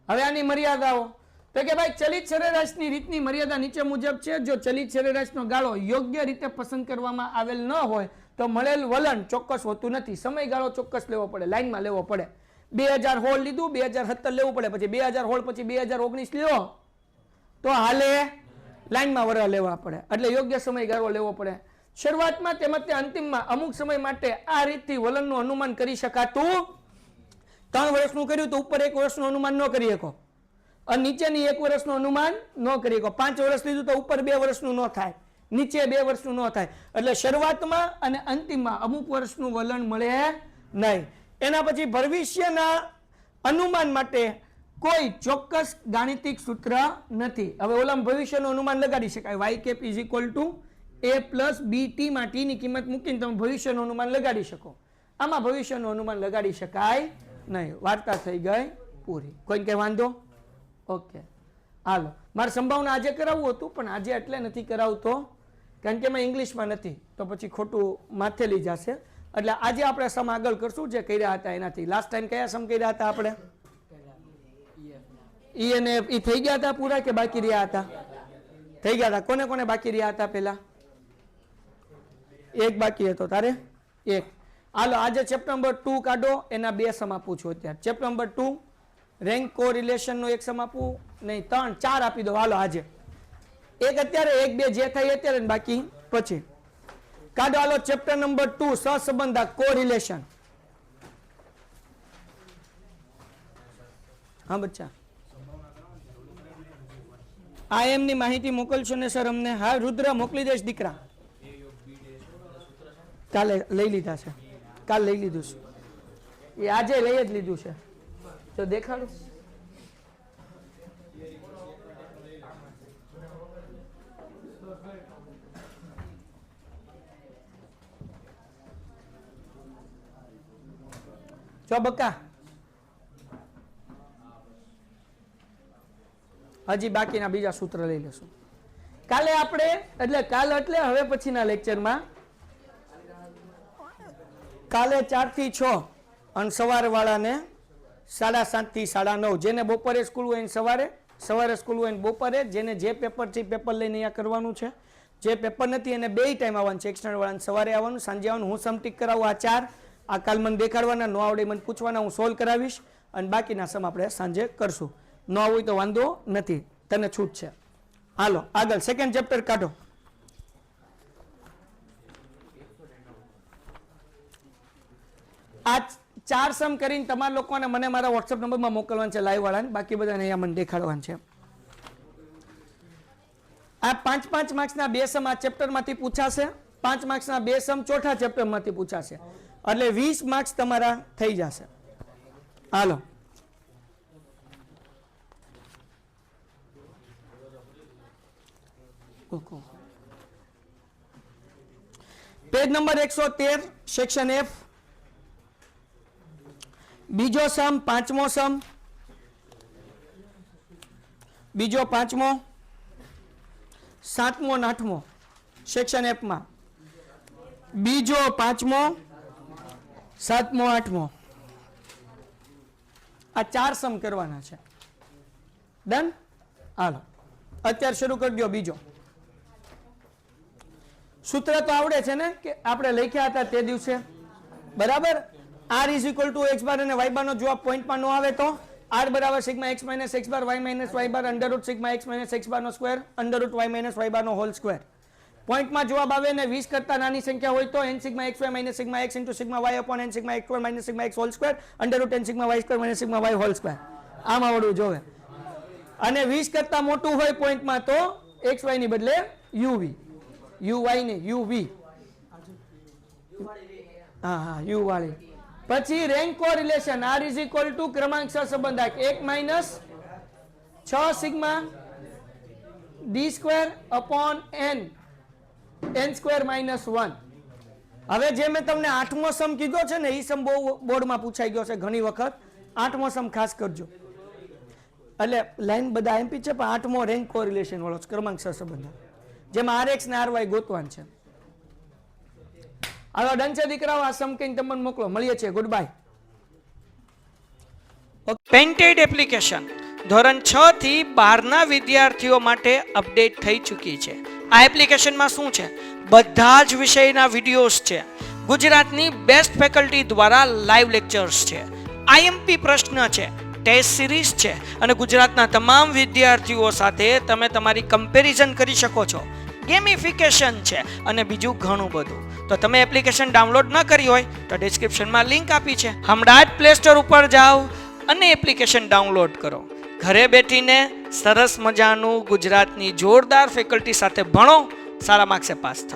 હવે આની મર્યાદાઓ. તો કે ભાઈ ચલિત સરેરાશની રીતની મર્યાદા નીચે મુજબ છે. જો ચલિત સરેરાશનો ગાળો યોગ્ય રીતે પસંદ કરવામાં આવેલ ન હોય તો મળેલ વલણ ચોક્કસ હોતું નથી. સમયગાળો ચોક્કસ લેવો પડે, લાઈનમાં લેવો પડે. 2016 લીધું, 2017 લેવું પડે, પછી 2016 પછી 2019 લ્યો તો હાલે, લાઈનમાં વરહ લેવા પડે, એટલે યોગ્ય સમયગાળો લેવો પડે. શરૂઆતમાં તેમજ તે અંતિમમાં અમુક સમય માટે આ રીતથી વલણનું અનુમાન કરી શકાતું. 3 વર્ષનું કર્યું તો ઉપર 1 વર્ષનું અનુમાન ન કરી શકો, અને નીચેની 1 વર્ષનું અનુમાન ન કરી શકો. 5 વર્ષ લીધું તો ઉપર 2 વર્ષનું ન થાય, નીચે 2 વર્ષનું ન થાય, એટલે શરૂઆતમાં અને અંતિમમાં અમુક વર્ષનું વલણ મળે નહીં. એના પછી ભવિષ્યના અનુમાન માટે કોઈ ચોક્કસ ગાણિતિક સૂત્ર નથી. હવે ઓલામાં ભવિષ્યનું અનુમાન લગાડી શકાય, y cap is equal to a plus B T માં ટી ની કિંમત મૂકીને તમે ભવિષ્યનું અનુમાન લગાડી શકો. આમાં ભવિષ્યનું અનુમાન લગાડી શકાય નહીં. વાર્તા થઈ ગઈ પૂરી. કોઈને કઈ વાંધો? ઓકે, હાલો. મારે સંભાવના આજે કરાવવું હતું, પણ આજે એટલે નથી કરાવતો કારણ કે એમાં ઇંગ્લિશમાં નથી, તો પછી ખોટું માથે લઈ જશે. એટલે આજે આપણે સમ આગળ કરશું જે કર્યા હતા એનાથી. લાસ્ટ ટાઈમ કયા સમ કર્યા હતા આપણે? ઈ અને એફ. ઈ થઈ ગયા હતા પૂરા કે બાકી રહ્યા હતા? થઈ ગયા હતા. કોને કોને બાકી રહ્યા હતા? પેલા એક બાકી હતો, તારે એક. હાલો, આજે ચેપ્ટર નંબર 2 કાઢો, એના 2 સમ આપું છું અત્યારે. ચેપ્ટર નંબર 2 રેન્ક કોરિલેશન નો 1 સમ આપું, નહીં 3 4 આપી દો. હાલો આજે એક અત્યારે, 1 2 જે થાય અત્યારે, બાકી પછી કાઢો. હાલો ચેપ્ટર નંબર 2 સહસંબંધા કોરિલેશન. હા બચ્ચા, આ એમની માહિતી મોકલશો ને સર અમને? હા રુદ્ર મોકલી દઈશ દીકરા. કાલે લઈ લીધા છે, કાલ લઈ લીધું છે, એ આજે લઈ જ લીધું છે. તો દેખાડું. ચો બકા, હજી બાકીના બીજા સૂત્ર લઈ લેશું કાલે આપણે. એટલે કાલ એટલે હવે પછીના લેક્ચરમાં કાલે 4 થી 6 અને સવારે વાળાને 7:30 થી 9:30. જેને બપોરે સ્કૂલ હોય સવારે, સવારે સ્કૂલ હોય બપોરે. જેને જે પેપર છે પેપર લઈને અહીંયા કરવાનું છે. જે પેપર નથી એને 2 ટાઈમ આવવાનું છે. એક્સટર્નલ વાળાને સવારે આવવાનું, સાંજે આવવાનું. હું સમટીક કરાવું આ 4. આ કાલ મને દેખાડવાના, ન આવડે મને પૂછવાના, હું સોલ્વ કરાવીશ, અને બાકીના સમ આપણે સાંજે કરશું. ન હોય તો વાંધો નથી, તને છૂટ છે. હાલો આગળ સેકન્ડ ચેપ્ટર કાઢો. આ 4 સમ કરીને તમારા લોકોને મને મારા વોટ્સએપ નંબરમાં મોકલવાનું છે, લાઈવ વાળાને. બાકી બધાને અહીંયા મને દેખાડવાનું છે. આ 5-5 માર્ક્સના 2 સમ આ ચેપ્ટરમાંથી પૂછાશે. 5 માર્ક્સના 2 સમ ચોથા ચેપ્ટરમાંથી પૂછાશે, એટલે 20 માર્ક્સ તમારા થઈ જશે. હાલો પેજ નંબર 113 સેક્શન એફ. બીજો સમ, 5મો સમ, બીજો 5મો, 7મો અને 8મો સેક્શન એફ માં. બીજો 5મો, 7મો 8મો આ 4 સમ કરવાના છે. ડન. હાલો અત્યારે શરૂ કરી દો. બીજો સૂત્ર તો આવડે છે ને કે આપણે લખ્યા હતા તે દિવસે, બરાબર. r is equal two x બાર અને y બાર નો જવાબ પોઈન્ટમાં ન આવે તો r બરાબર sigma x minus x bar y minus y bar under root sigma x minus x bar નો square under root y minus y bar નો whole square. પોઈન્ટમાં જવાબ આવે ને 20 કરતા નાની સંખ્યા હોય તો n sigma xy minus sigma x into sigma y upon n sigma x square minus sigma x whole square under route n sigma y square minus sigma y whole square. આમ આવડવું જોવે. અને 20 કરતા મોટું હોય પોઈન્ટમાં તો xy ની બદલે uv, uy ને uv. હા u વાળી. પછી rank correlation r is equal two ક્રમાંક સહસંબંધક 1 minus 6 sigma d square upon n square minus 1. હવે જે મેં તમને 8મો સમ કીધો છે ને એ સમ બહુ બોર્ડમાં પૂછાઈ ગયો છે ઘણી વખત. 8મો સમ ખાસ કરજો. એટલે લાઈન બધા એમપી છે પણ 8મો રેન્ક કોરિલેશન વાળો ક્રમાંક સહસંબંધક જેમાં rx ને ry ગોતવાન છે. હવે ડન છે દીકરાઓ. આ સમ કઈ તમને મોકલો. મળીએ છીએ. Good bye. પેન્ટેડ એપ્લિકેશન ધોરણ 6 થી 12 ના વિદ્યાર્થીઓ માટે અપડેટ થઈ ચૂકી છે. આ એપ્લિકેશનમાં શું છે? બધા જ વિષયના વિડિયોઝ છે. ગુજરાતની બેસ્ટ ફેકલ્ટી દ્વારા લાઈવ લેક્ચર્સ છે. આઈએમપી પ્રશ્ન છે, ટેસ્ટ સિરીઝ છે અને ગુજરાતના તમામ વિદ્યાર્થીઓ સાથે તમે તમારી કમ્પેરિઝન કરી શકો છો. ગેમિફિકેશન છે અને બીજું ઘણું બધું. તો તમે એપ્લિકેશન ડાઉનલોડ ન કરી હોય તો ડિસ્ક્રિપ્શનમાં લિંક આપી છે. હમણાં જ પ્લે સ્ટોર ઉપર જાઓ અને એપ્લિકેશન ડાઉનલોડ કરો. ઘરે બેઠીને સરસ મજાનું ગુજરાતની જોરદાર ફેકલ્ટી સાથે ભણો, સારા માર્ક્સે પાસ થાઓ.